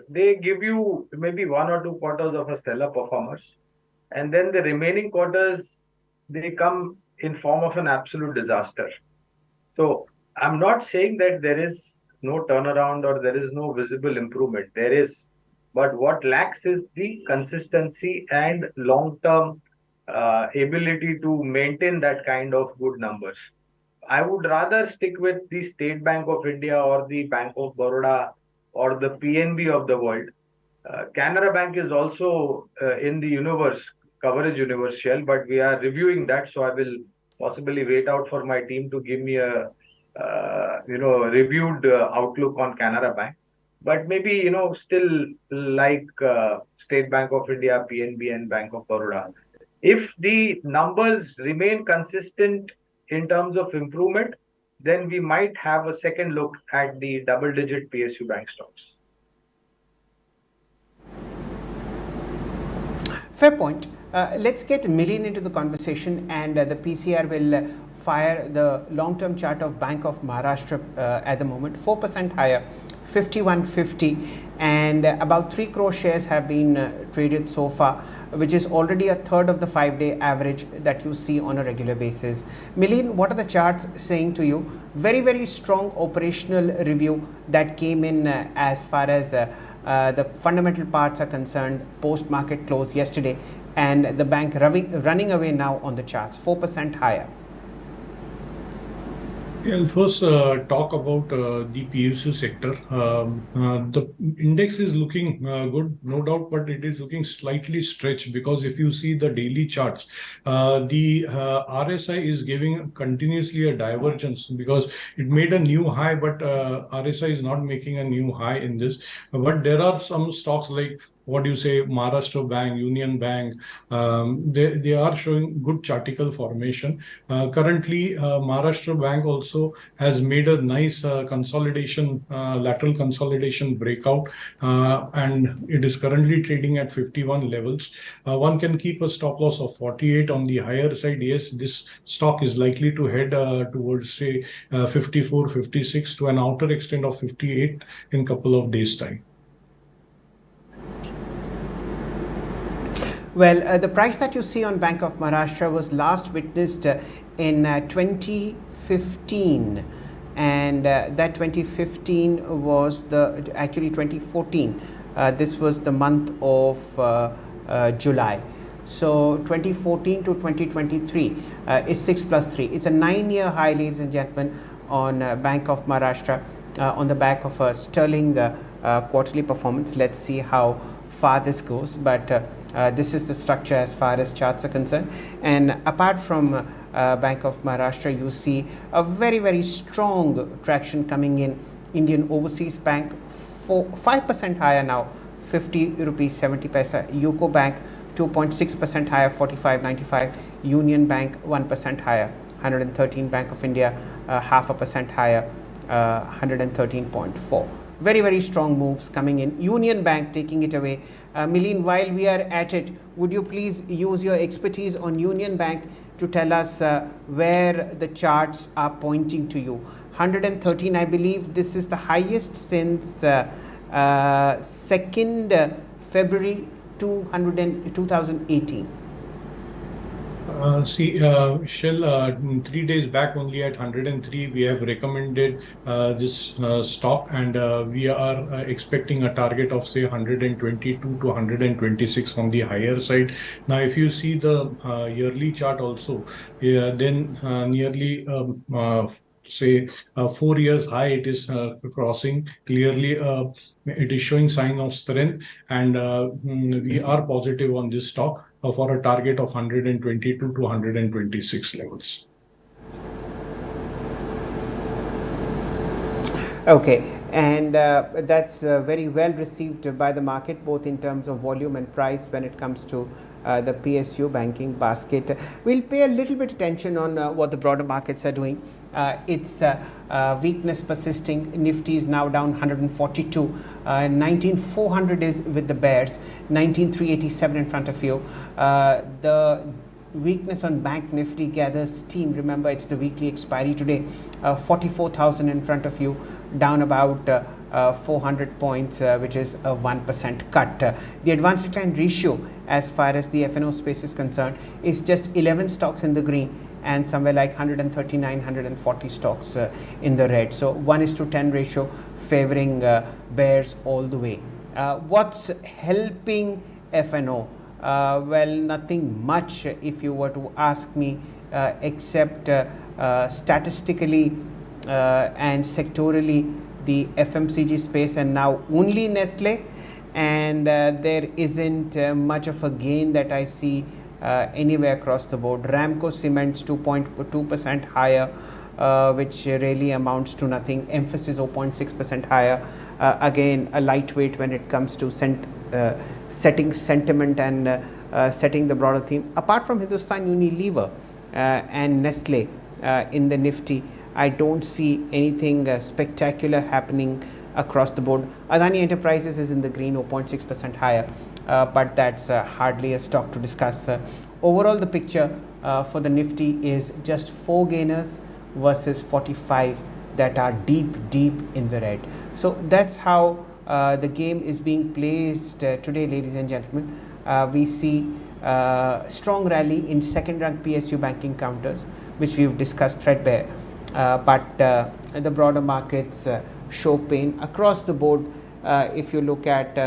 they give you maybe 1 or 2 quarters of a stellar performance, and then the remaining quarters they come in form of an absolute disaster. So I'm not saying that there is no turnaround or there is no visible improvement. There is, but what lacks is the consistency and long-term ability to maintain that kind of good numbers. I would rather stick with the State Bank of India or the Bank of Baroda or the PNB of the world. Canara Bank is also in the coverage universe, Shail, but we are reviewing that, so I will possibly wait out for my team to give me a reviewed outlook on Canara Bank. But maybe still like State Bank of India, PNB, and Bank of Baroda. If the numbers remain consistent in terms of improvement, then we might have a second look at the double-digit PSU bank stocks. Fair point. Let's get Miline into the conversation, and the PCR will fire the long-term chart of Bank of Maharashtra at the moment, 4% higher, 51.50, and about 3 crore shares have been traded so far, which is already a third of the 5-day average that you see on a regular basis. Miline, what are the charts saying to you? Very strong operational review that came in as far as the fundamental parts are concerned post-market close yesterday, and the bank running away now on the charts, 4% higher. I'll first talk about the PSU sector. The index is looking good, no doubt, but it is looking slightly stretched because if you see the daily charts, the RSI is giving continuously a divergence because it made a new high, but RSI is not making a new high in this. But there are some stocks like Maharashtra Bank, Union Bank, they are showing good chartical formation. Currently, Maharashtra Bank also has made a nice consolidation, lateral consolidation breakout, and it is currently trading at 51 levels. One can keep a stop loss of 48 on the higher side. Yes, this stock is likely to head towards 54, 56 to an outer extent of 58 in a couple of days' time. Well, the price that you see on Bank of Maharashtra was last witnessed in 2015, and that 2015 was actually 2014. This was the month of July. So 2014 to 2023 is 6 plus 3. It's a 9-year high, ladies and gentlemen, on Bank of Maharashtra on the back of a sterling quarterly performance. Let's see how far this goes, but this is the structure as far as charts are concerned. And apart from Bank of Maharashtra, you see a very strong traction coming in Indian Overseas Bank, 5% higher now, 50 rupees 70 paisa. UCO Bank 2.6% higher, 45.95. Union Bank 1% higher, 113. Bank of India 0.5% higher, 113.4. Very strong moves coming in. Union Bank taking it away. Miline, while we are at it, would you please use your expertise on Union Bank to tell us where the charts are pointing to you. 113, I believe this is the highest since 2nd February 2018. Shell, 3 days back only at 103, we have recommended this stock, and we are expecting a target of say 122 to 126 on the higher side. Now, if you see the yearly chart also, then nearly say 4 years high it is crossing clearly. It is showing sign of strength, and we are positive on this stock for a target of 122 to 126 levels. Okay, and that's very well received by the market, both in terms of volume and price when it comes to the PSU banking basket. We'll pay a little bit attention on what the broader markets are doing. It's weakness persisting. Nifty is now down 142. 19,400 is with the bears. 19,387 in front of you. The weakness on bank Nifty gathers steam. Remember, it's the weekly expiry today. 44,000 in front of you, down about 400 points, which is a 1% cut. The advanced decline ratio, as far as the F&O space is concerned, is just 11 stocks in the green and somewhere like 139, 140 stocks in the red. So 1:10 ratio favoring bears all the way. What's helping F&O? Well, nothing much if you were to ask me, except statistically and sectorally the FMCG space, and now only Nestle, and there isn't much of a gain that I see anywhere across the board. Ramco Cements 2.2% higher, which really amounts to nothing. Emphasis 0.6% higher. Again, a lightweight when it comes to setting sentiment and setting the broader theme. Apart from Hindustan Unilever and Nestle in the Nifty, I don't see anything spectacular happening across the board. Adani Enterprises is in the green, 0.6% higher, but that's hardly a stock to discuss. Overall, the picture for the Nifty is just 4 gainers versus 45 that are deep in the red. So that's how the game is being placed today, ladies and gentlemen. We see strong rally in second rank PSU banking counters, which we've discussed threadbare, but the broader markets show pain across the board. If you look at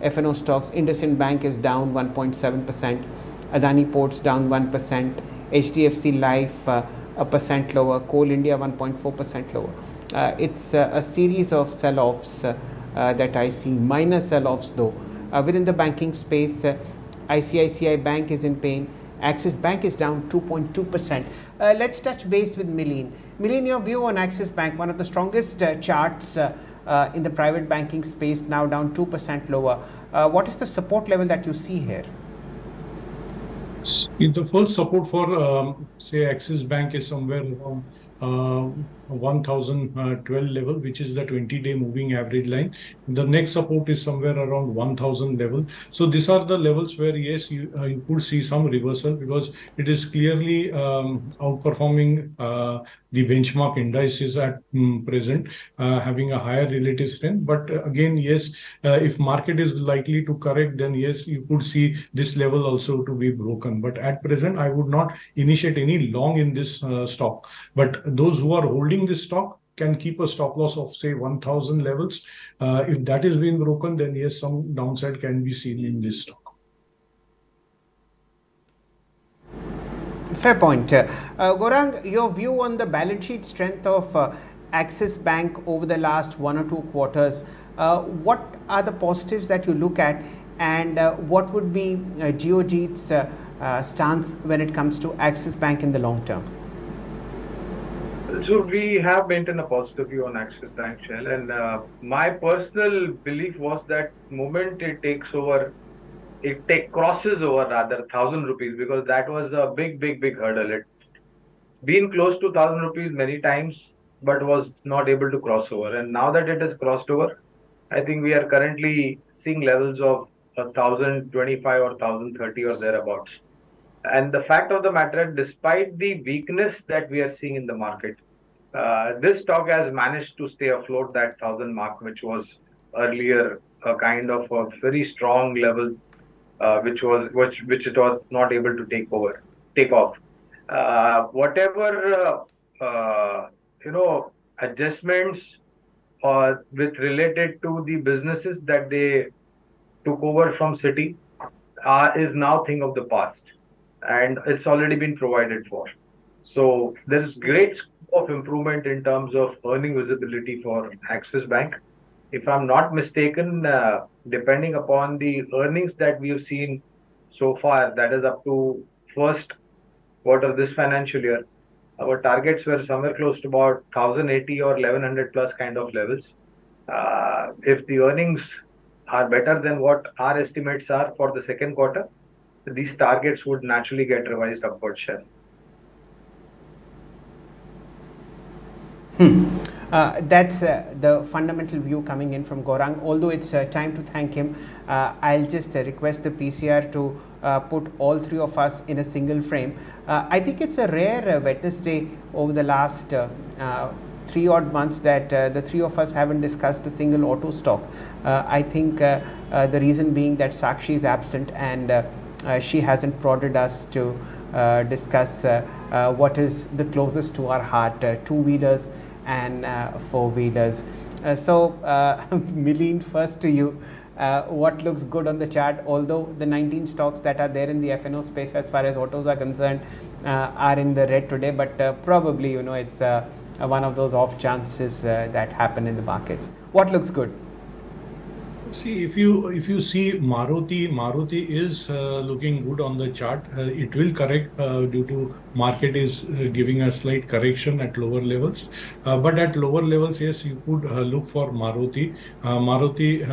F&O stocks, IndusInd Bank is down 1.7%, Adani Ports down 1%, HDFC Life a percent lower, Coal India 1.4% lower. It's a series of sell-offs that I see, minor sell-offs though. Within the banking space, ICICI Bank is in pain, Axis Bank is down 2.2%. Let's touch base with Milleen. Milleen, your view on Axis Bank, one of the strongest charts in the private banking space, now down 2% lower. What is the support level that you see here? The first support for say Axis Bank is somewhere around 1012 level, which is the 20-day moving average line. The next support is somewhere around 1000 level. So these are the levels where yes, you could see some reversal, because it is clearly outperforming the benchmark indices at present, having a higher relative strength. But again, yes, if market is likely to correct, then yes, you could see this level also to be broken. But at present, I would not initiate any long in this stock. But those who are holding this stock can keep a stop loss of say 1000 levels. If that is being broken, then yes, some downside can be seen in this stock. Fair point. Gaurang, your view on the balance sheet strength of Axis Bank over the last 1 or 2 quarters. What are the positives that you look at, and what would be Geojit's stance when it comes to Axis Bank in the long term? So we have maintained a positive view on Axis Bank, Shail, and my personal belief was that moment it crosses over rather 1000 rupees, because that was a big hurdle. It's been close to 1000 rupees many times, but was not able to cross over. And now that it has crossed over, I think we are currently seeing levels of 1025 or 1030 or thereabouts. And the fact of the matter, despite the weakness that we are seeing in the market, this stock has managed to stay afloat that 1,000 mark, which was earlier a kind of a very strong level, which it was not able to take off. Whatever you know adjustments or with related to the businesses that they took over from Citi is now thing of the past, and it's already been provided for. So there's great scope of improvement in terms of earning visibility for Axis Bank. If I'm not mistaken, depending upon the earnings that we have seen so far, that is up to first quarter this financial year, our targets were somewhere close to about 1,080 or 1,100 plus kind of levels. If the earnings are better than what our estimates are for the second quarter, these targets would naturally get revised upward, Shell. That's the fundamental view coming in from Gaurang. Although it's time to thank him, I'll just request the PCR to put all three of us in a single frame. I think it's a rare Wednesday over the last 3 odd months that the three of us haven't discussed a single auto stock. I think the reason being that Sakshi is absent and she hasn't prodded us to discuss what is the closest to our heart, two-wheelers and four-wheelers. So Mileen, first to you. What looks good on the chart? Although the 19 stocks that are there in the F&O space as far as autos are concerned are in the red today, but probably it's one of those off chances that happen in the markets. What looks good? See, if you see Maruti is looking good on the chart. It will correct due to market is giving a slight correction at lower levels. But at lower levels, yes, you could look for Maruti. Maruti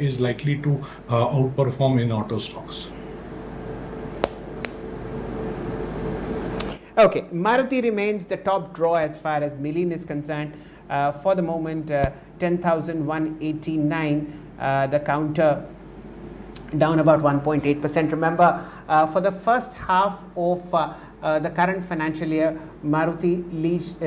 is likely to outperform in auto stocks. Okay, Maruti remains the top draw as far as Mileen is concerned. For the moment, 10,189, the counter down about 1.8%. Remember, for the first half of the current financial year, Maruti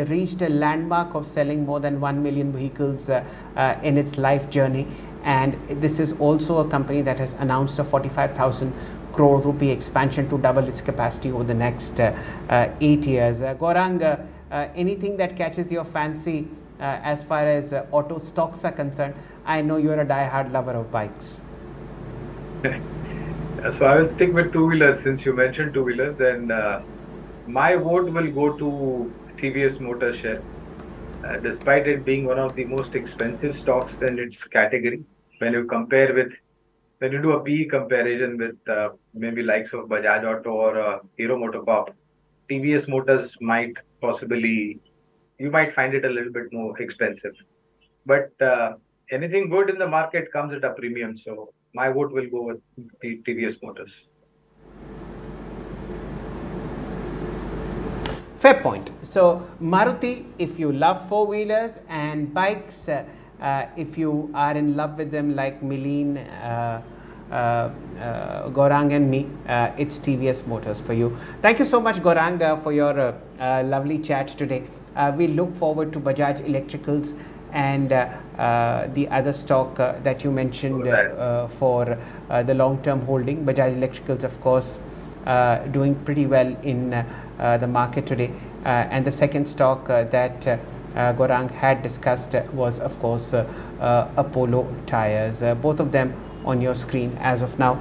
reached a landmark of selling more than 1 million vehicles in its life journey. And this is also a company that has announced a 45,000 crore rupee expansion to double its capacity over the next 8 years. Gaurang, anything that catches your fancy as far as auto stocks are concerned? I know you're a die-hard lover of bikes. So I will stick with two-wheelers since you mentioned two-wheelers. Then my vote will go to TVS Motor Share, despite it being one of the most expensive stocks in its category. When you do a PE comparison with maybe likes of Bajaj Auto or Hero MotoCorp, TVS Motors you might find it a little bit more expensive. But anything good in the market comes at a premium. So my vote will go with TVS Motors. Fair point. So Maruti, if you love four-wheelers and bikes, if you are in love with them like Mileen, Gaurang and me, it's TVS Motors for you. Thank you so much, Gaurang, for your lovely chat today. We look forward to Bajaj Electricals and the other stock that you mentioned for the long-term holding. Bajaj Electricals, of course, doing pretty well in the market today. And the second stock that Gaurang had discussed was, of course, Apollo Tyres. Both of them on your screen as of now.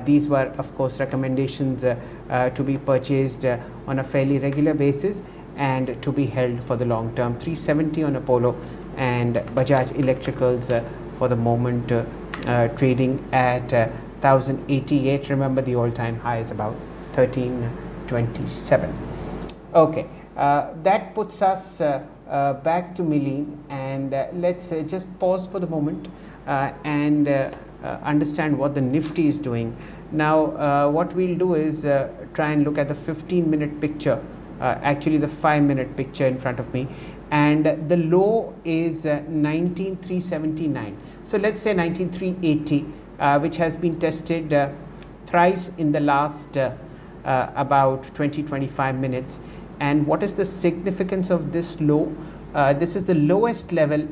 These were, of course, recommendations to be purchased on a fairly regular basis and to be held for the long term. 370 on Apollo and Bajaj Electricals for the moment trading at 1088. Remember, the all-time high is about 1327. Okay, that puts us back to Mileen, and let's just pause for the moment and understand what the Nifty is doing. Now, what we'll do is try and look at the 15-minute picture, actually the 5-minute picture in front of me, and the low is 19,379. So let's say 19,380, which has been tested thrice in the last about 20-25 minutes. And what is the significance of this low? This is the lowest level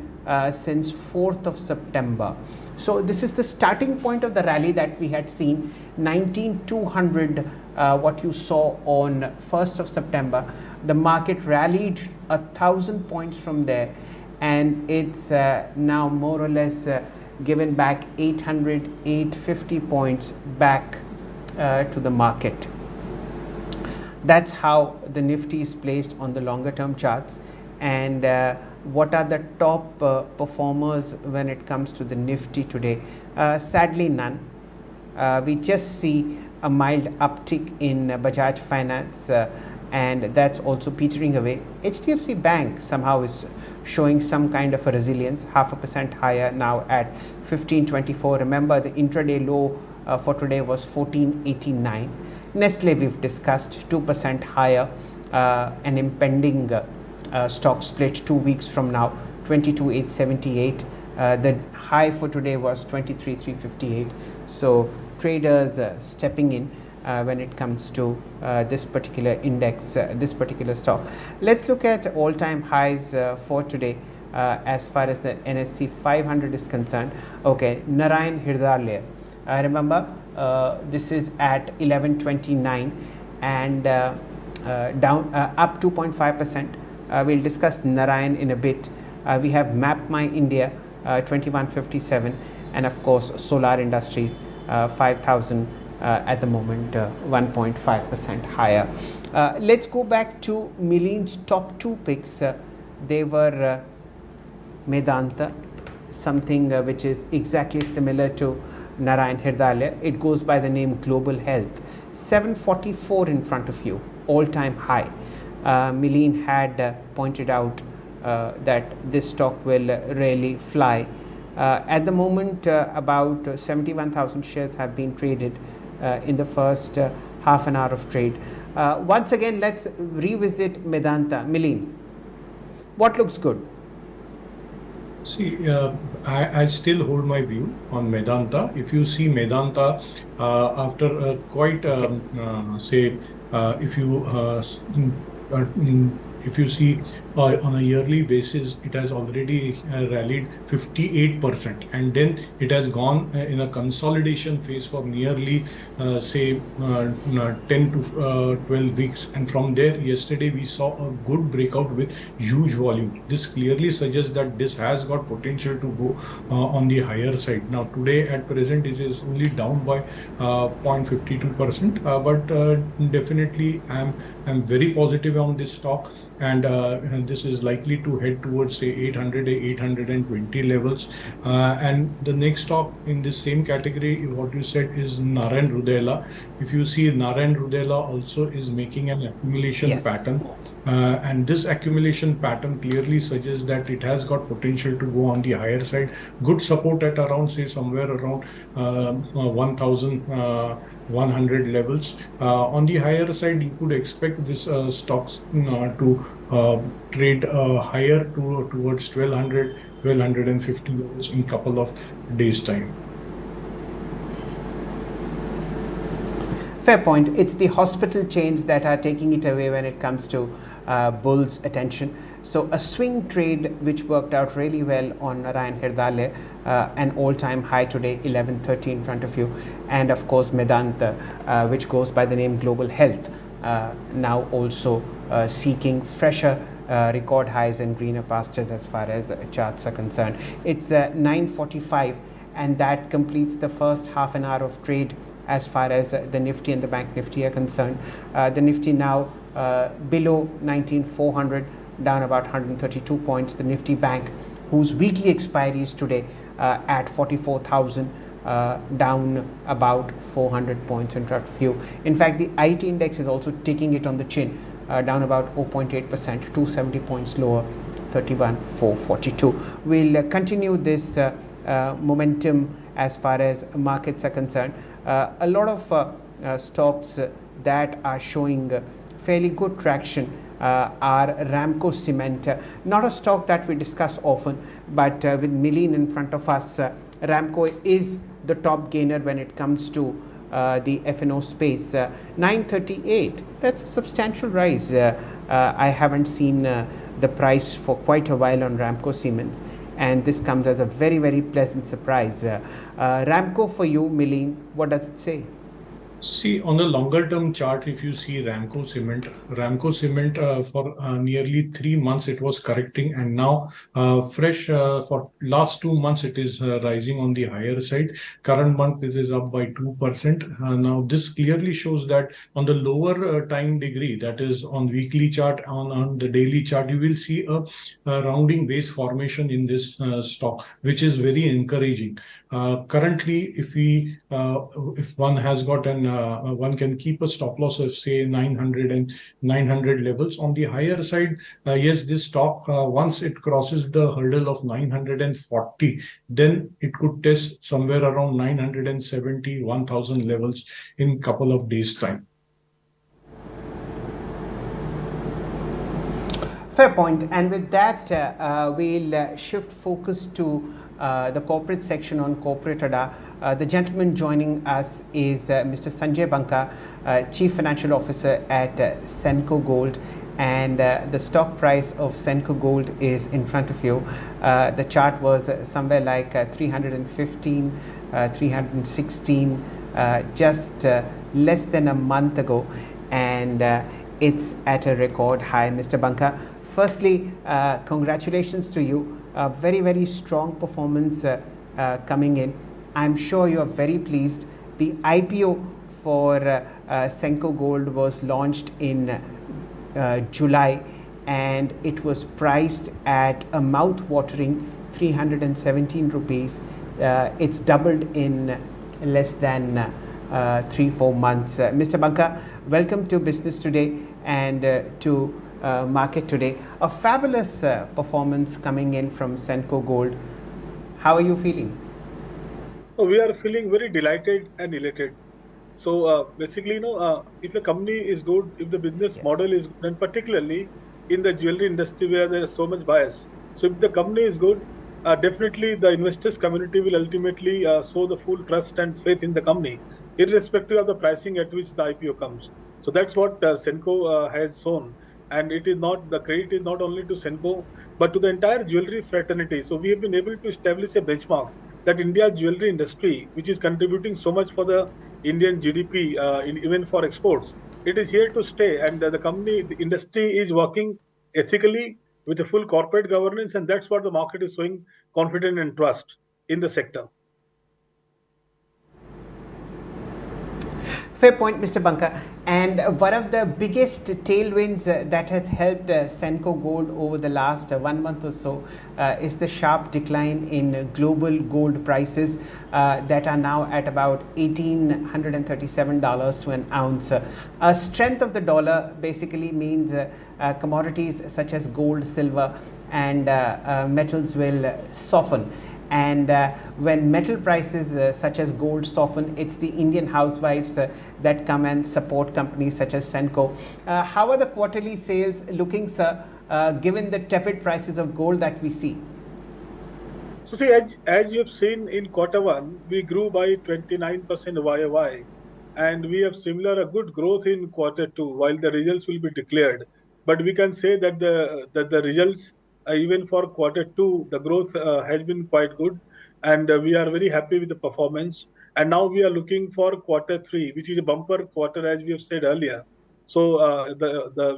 since 4th of September. So this is the starting point of the rally that we had seen, 19,200, what you saw on 1st of September. The market rallied 1,000 points from there, and it's now more or less given back 800, 850 points back to the market. That's how the Nifty is placed on the longer term charts. And what are the top performers when it comes to the Nifty today? Sadly, none. We just see a mild uptick in Bajaj Finance, and that's also petering away. HDFC Bank somehow is showing some kind of a resilience, 0.5% higher now at 1524. Remember, the intraday low for today was 1489. Nestle we've discussed, 2% higher, an impending stock split 2 weeks from now, 22,878. The high for today was 23,358. So traders stepping in when it comes to this particular index, this particular stock. Let's look at all-time highs for today as far as the NSE 500 is concerned. Okay, Narayan Hirdalaya. Remember, this is at 1129 and down up 2.5%. We'll discuss Narayan in a bit. We have MapMy India 2157, and of course Solar Industries 5000 at the moment, 1.5% higher. Let's go back to Milene's top two picks. They were Medanta, something which is exactly similar to Narayan Hirdalaya. It goes by the name Global Health. 744 in front of you, all-time high. Milene had pointed out that this stock will really fly. At the moment, about 71,000 shares have been traded in the first half an hour of trade. Once again, let's revisit Medanta. Milene, what looks good? See, I still hold my view on Medanta. If you see Medanta, after quite, if you see on a yearly basis, it has already rallied 58%, and then it has gone in a consolidation phase for nearly 10 to 12 weeks, and from there yesterday we saw a good breakout with huge volume. This clearly suggests that this has got potential to go on the higher side. Now today at present it is only down by 0.52%, but definitely I'm very positive on this stock, and this is likely to head towards say 800 820 levels. And the next stock in this same category, what you said, is Narayan Hrudayalaya. If you see, Narayan Hrudayalaya also is making an accumulation pattern. And this accumulation pattern clearly suggests that it has got potential to go on the higher side. Good support at around, say, somewhere around 1,100 levels. On the higher side, you could expect this stocks to trade higher towards 1,200, 1,250 levels in a couple of days' time. Fair point. It's the hospital chains that are taking it away when it comes to bulls' attention. So a swing trade which worked out really well on Narayan Hirdalaya, an all-time high today, 1130 in front of you, and of course Medanta, which goes by the name Global Health, now also seeking fresher record highs and greener pastures as far as the charts are concerned. It's 9:45, and that completes the first half an hour of trade as far as the Nifty and the Bank Nifty are concerned. The Nifty now below 19,400, down about 132 points. The Nifty Bank, whose weekly expiry is today, at 44,000, down about 400 points in front of you. In fact, the IT index is also taking it on the chin, down about 0.8%, 270 points lower, 31,442. We'll continue this momentum as far as markets are concerned. A lot of stocks that are showing fairly good traction are Ramco Cement, not a stock that we discuss often, but with Milene in front of us, Ramco is the top gainer when it comes to the F&O space. 938, that's a substantial rise. I haven't seen the price for quite a while on Ramco Siemens, and this comes as a very, very pleasant surprise. Ramco for you, Mileen, what does it say? See, on the longer term chart, if you see Ramco Cement for nearly 3 months it was correcting, and now fresh for last 2 months it is rising on the higher side. Current month it is up by 2%. Now this clearly shows that on the lower time degree, that is on weekly chart, on the daily chart, you will see a rounding base formation in this stock, which is very encouraging. Currently, if one has got one can keep a stop loss of say 900 and 900 levels. On the higher side, yes, this stock once it crosses the hurdle of 940, then it could test somewhere around 970, 1000 levels in couple of days time. Fair point. And with that, we'll shift focus to the corporate section on Corporate Radar. The gentleman joining us is Mr. Sanjay Banka, Chief Financial Officer at Senco Gold, and the stock price of Senco Gold is in front of you. The chart was somewhere like 315, 316 just less than a month ago, and it's at a record high. Mr. Banka, firstly, congratulations to you. A very, very strong performance coming in. I'm sure you are very pleased. The IPO for Senco Gold was launched in July, and it was priced at a mouth-watering 317 rupees. It's doubled in less than 3-4 months. Mr. Banka, welcome to Business Today and to Market Today. A fabulous performance coming in from Senco Gold. How are you feeling? We are feeling very delighted and elated. So basically, if a company is good, if the business model is good, and particularly in the jewelry industry where there is so much bias. So if the company is good, definitely the investors community will ultimately show the full trust and faith in the company, irrespective of the pricing at which the IPO comes. So that's what Senco has shown. And it is not, the credit is not only to Senco, but to the entire jewelry fraternity. So we have been able to establish a benchmark that India's jewelry industry, which is contributing so much for the Indian GDP, even for exports, it is here to stay. And the industry is working ethically with a full corporate governance, and that's what the market is showing confidence and trust in the sector. Fair point, Mr. Banka. And one of the biggest tailwinds that has helped Senco Gold over the last 1 month or so is the sharp decline in global gold prices that are now at about $1,837 to an ounce. Strength of the dollar basically means commodities such as gold, silver, and metals will soften. And when metal prices such as gold soften, it's the Indian housewives that come and support companies such as Senco. How are the quarterly sales looking, sir, given the tepid prices of gold that we see? So see, as you have seen in Q1, we grew by 29% YOY, and we have similar a good growth in Q2, while the results will be declared. But we can say that the results, even for Q2, the growth has been quite good, and we are very happy with the performance. And now we are looking for Q3, which is a bumper quarter, as we have said earlier. So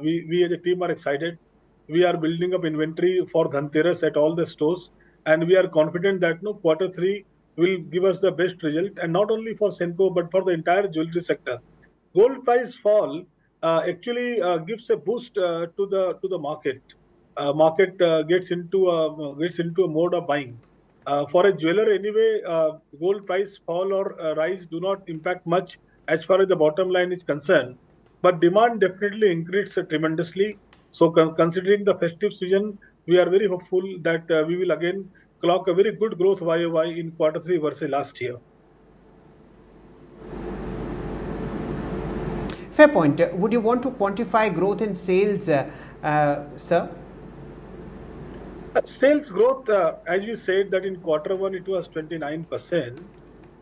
we as a team are excited. We are building up inventory for Dhanteras at all the stores, and we are confident that Q3 will give us the best result, and not only for Senco but for the entire jewelry sector. Gold price fall actually gives a boost to the market. Market gets into a mode of buying. For a jeweler anyway, gold price fall or rise do not impact much as far as the bottom line is concerned. But demand definitely increased tremendously. So considering the festive season, we are very hopeful that we will again clock a very good growth YOY in Q3 versus last year. Fair point. Would you want to quantify growth in sales, sir? Sales growth, as we said, that in Q1 it was 29%.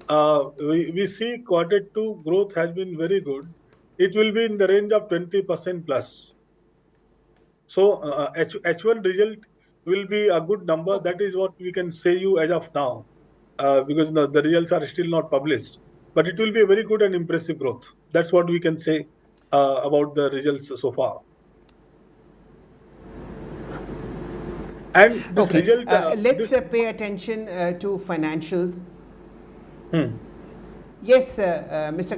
we see Q2 growth has been very good. It will be in the range of 20% plus. So H1 result will be a good number. That is what we can say you as of now, because the results are still not published. But it will be a very good and impressive growth. That's what we can say about the results so far. And this Okay, result. let's pay attention to financials. Hmm. Yes, Mr.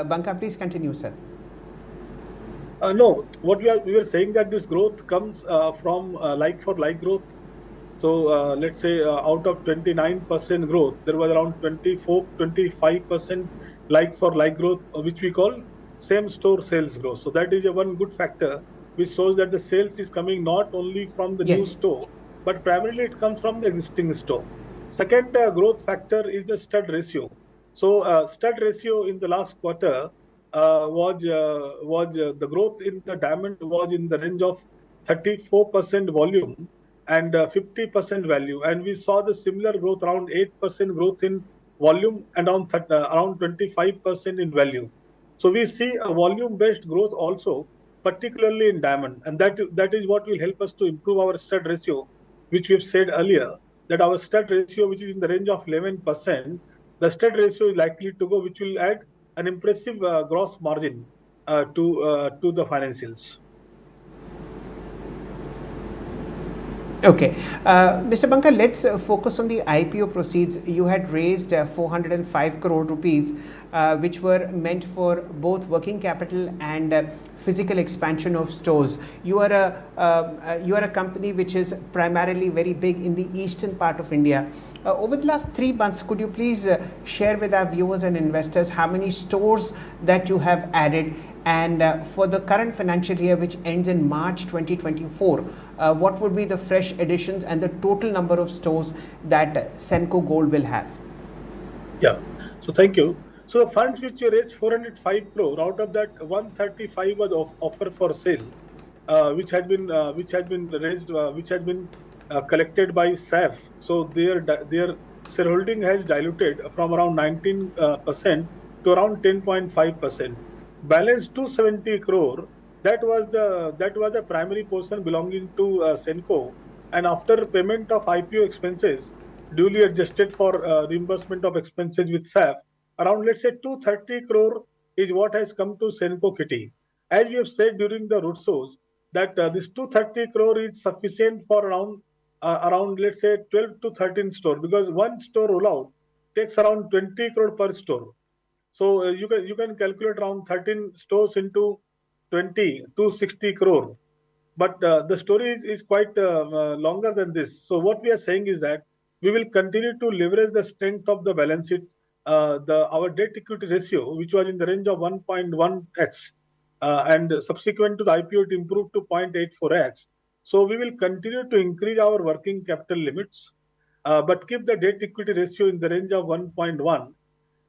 Banka, please continue, sir. No, what we were saying that this growth comes from like for like growth. So let's say out of 29% growth, there was around 25% like for like growth, which we call same store sales growth. So that is a one good factor which shows that the sales is coming not only from the new Yes. store, but primarily it comes from the existing store. Second growth factor is the stud ratio. So stud ratio in the last quarter was the growth in the diamond was in the range of 34% volume and 50% value. And we saw the similar growth, around 8% growth in volume and around 25% in value. So we see a volume-based growth also, particularly in diamond. And that is what will help us to improve our stud ratio, which we've said earlier, that our stud ratio, which is in the range of 11%, the stud ratio is likely to go, which will add an impressive gross margin to the financials. Okay, Mr. Banka, let's focus on the IPO proceeds. You had raised 405 crore rupees, which were meant for both working capital and physical expansion of stores. You are a company which is primarily very big in the eastern part of India. Over the last 3 months, could you please share with our viewers and investors how many stores that you have added? And for the current financial year, which ends in March 2024, what would be the fresh additions and the total number of stores that Senco Gold will have? Yeah, so thank you. So the funds which you raised 405 crore, out of that 135 was offer for sale, which has been raised, which has been collected by SAF. So their shareholding has diluted from around 19% to around 10.5%. Balance 270 crore. That was the primary portion belonging to Senco, and after payment of IPO expenses, duly adjusted for reimbursement of expenses with SAF, around let's say 230 crore is what has come to Senco Kitty. As we have said during the roadshows, that this 230 crore is sufficient for around let's say 12 to 13 store, because one store rollout takes around 20 crore per store. So you can calculate around 13 stores into 20, 260 crore. But the story is quite longer than this. So what we are saying is that we will continue to leverage the strength of the balance sheet. Our debt equity ratio, which was in the range of 1.1x, and subsequent to the IPO, it improved to 0.84x. So we will continue to increase our working capital limits, but keep the debt equity ratio in the range of 1.1.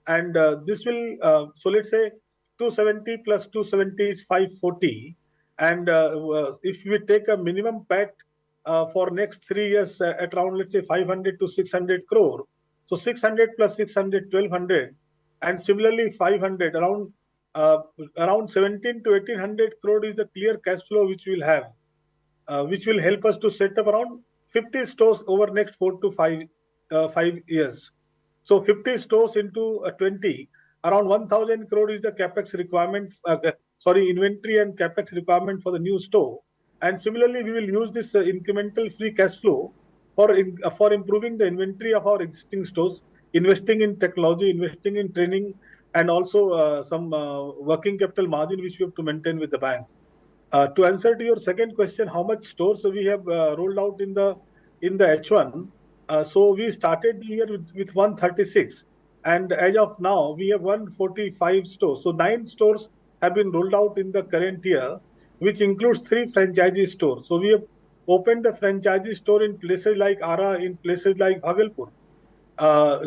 And this will, so let's say 270 plus 270 is 540. And if we take a minimum PAT for next 3 years at around, let's say 500 to 600 crore, so 600 plus 600, 1200, and similarly 500, around 17 to 1800 crore is the clear cash flow which we'll have, which will help us to set up around 50 stores over next 4 to 5 years. So 50 stores into 20, around 1,000 crore is the capex requirement, inventory and capex requirement for the new store. And similarly, we will use this incremental free cash flow for improving the inventory of our existing stores, investing in technology, investing in training, and also some working capital margin which we have to maintain with the bank. To answer to your second question, how much stores we have rolled out in the H1? So we started the year with 136, and as of now we have 145 stores. So 9 stores have been rolled out in the current year, which includes 3 franchisee stores. So we have opened the franchisee store in places like Ara, in places like Bhagalpur.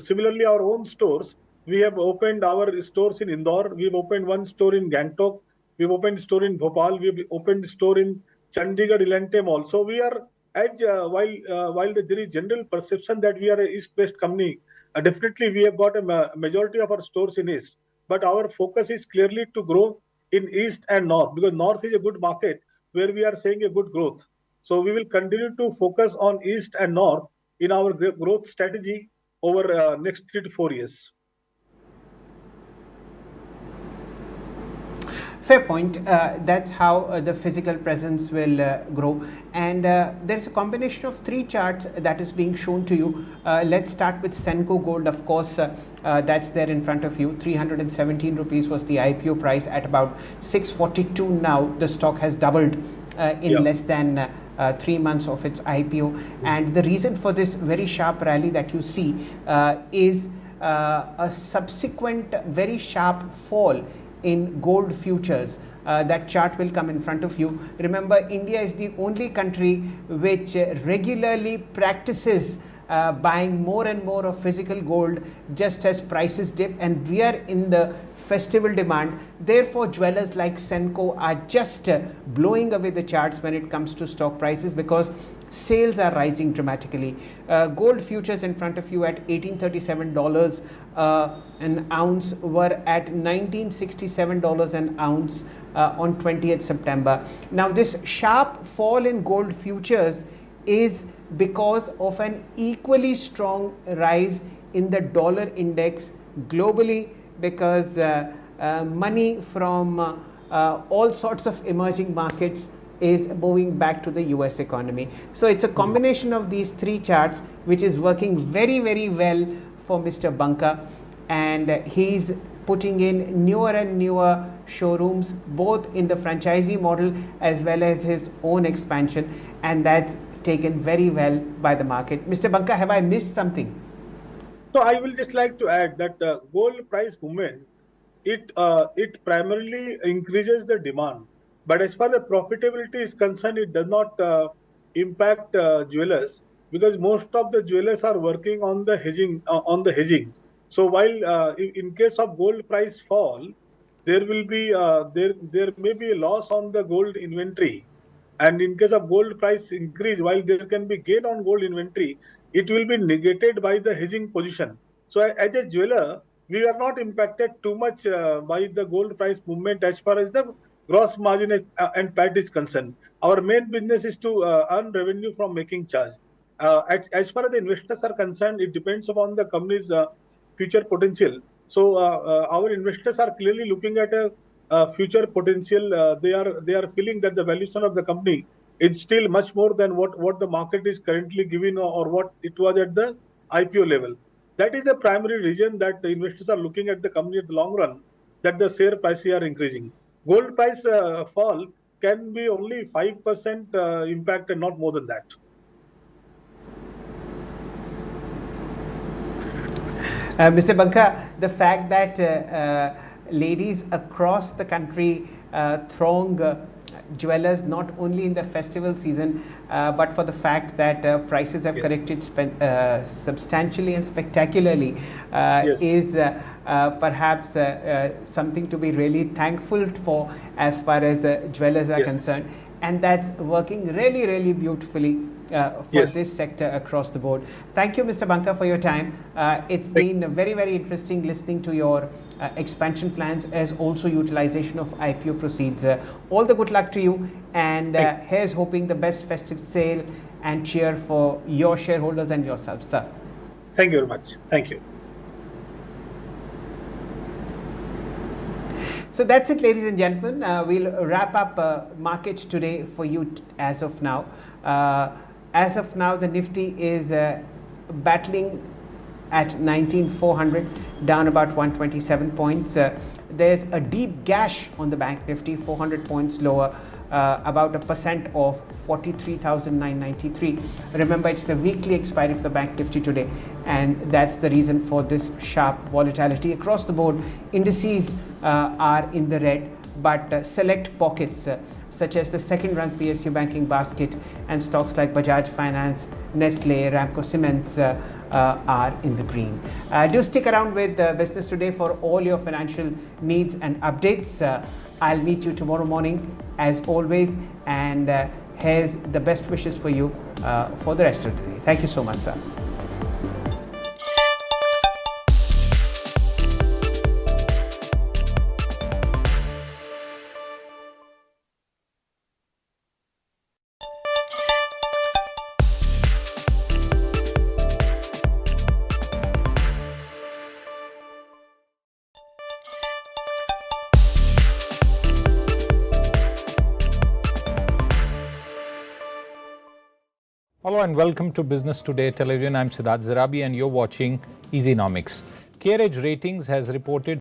Similarly, our own stores, we have opened our stores in Indore. We've opened one store in Gangtok. We've opened a store in Bhopal. We've opened a store in Chandigarh Elante Mall. So we are, while there is general perception that we are a East-based company, Definitely, we have got a majority of our stores in East, but our focus is clearly to grow in East and North, because North is a good market where we are seeing a good growth. So we will continue to focus on East and North in our growth strategy over next 3 to 4 years. Fair point. That's how the physical presence will grow. And there's a combination of three charts that is being shown to you. Let's start with Senco Gold. Of course, that's there in front of you. 317 rupees was the IPO price. At about 642 now, the stock has doubled in less than 3 months of its IPO. And the reason for this very sharp rally that you see is a subsequent very sharp fall in gold futures. That chart will come in front of you. Remember, India is the only country which regularly practices buying more and more of physical gold just as prices dip, and we are in the festival demand. Therefore, jewelers like Senco are just blowing away the charts when it comes to stock prices, because sales are rising dramatically. Gold futures in front of you at $1,837 an ounce were at $1,967 an ounce on 20th September. Now, this sharp fall in gold futures is because of an equally strong rise in the dollar index globally, because money from all sorts of emerging markets is moving back to the US economy. So it's a combination of these three charts which is working very, very well for Mr. Banka, and he's putting in newer and newer showrooms, both in the franchisee model as well as his own expansion, and that's taken very well by the market. Mr. Banka, have I missed something? So I will just like to add that gold price movement, it primarily increases the demand. But as far as the profitability is concerned, it does not impact jewelers, because most of the jewelers are working on the hedging. So while in case of gold price fall, there will be there may be a loss on the gold inventory, and in case of gold price increase, while there can be gain on gold inventory, it will be negated by the hedging position. So as a jeweler, we are not impacted too much by the gold price movement as far as the gross margin and PAT is concerned. Our main business is to earn revenue from making charge. As far as the investors are concerned, it depends upon the company's future potential. So our investors are clearly looking at a future potential. They are feeling that the valuation of the company is still much more than what the market is currently giving, or what it was at the IPO level. That is the primary reason that the investors are looking at the company at the long run, that the share prices are increasing. Gold price fall can be only 5% impact and not more than that. Mr. Banka, the fact that ladies across the country throng jewelers not only in the festival season, but for the fact that prices have corrected substantially and spectacularly is perhaps something to be really thankful for as far as the jewelers are concerned, and that's working really, really beautifully for this sector across the board. Thank you, Mr. Banka, for your time. It's been very, very interesting listening to your expansion plans as also utilization of IPO proceeds. All the good luck to you, and here's hoping the best festive sale and cheer for your shareholders and yourself, sir. Thank you very much. Thank you. So that's it, ladies and gentlemen. We'll wrap up market today for you as of now. As of now, the Nifty is battling at 19,400, down about 127 points. There's a deep gash on the Bank Nifty, 400 points lower, about 1% off, 43,993. Remember, it's the weekly expiry for the Bank Nifty today, and that's the reason for this sharp volatility across the board. Indices are in the red, but select pockets such as the second-ranked PSU banking basket and stocks like Bajaj Finance, Nestle, Ramco Cements are in the green. Do stick around with Business Today for all your financial needs and updates. I'll meet you tomorrow morning as always, and here's the best wishes for you for the rest of the day. Thank you so much, sir. Hello and welcome to Business Today Television. I'm Siddharth Zarabi and you're watching Easynomics. CareEdge Ratings has reported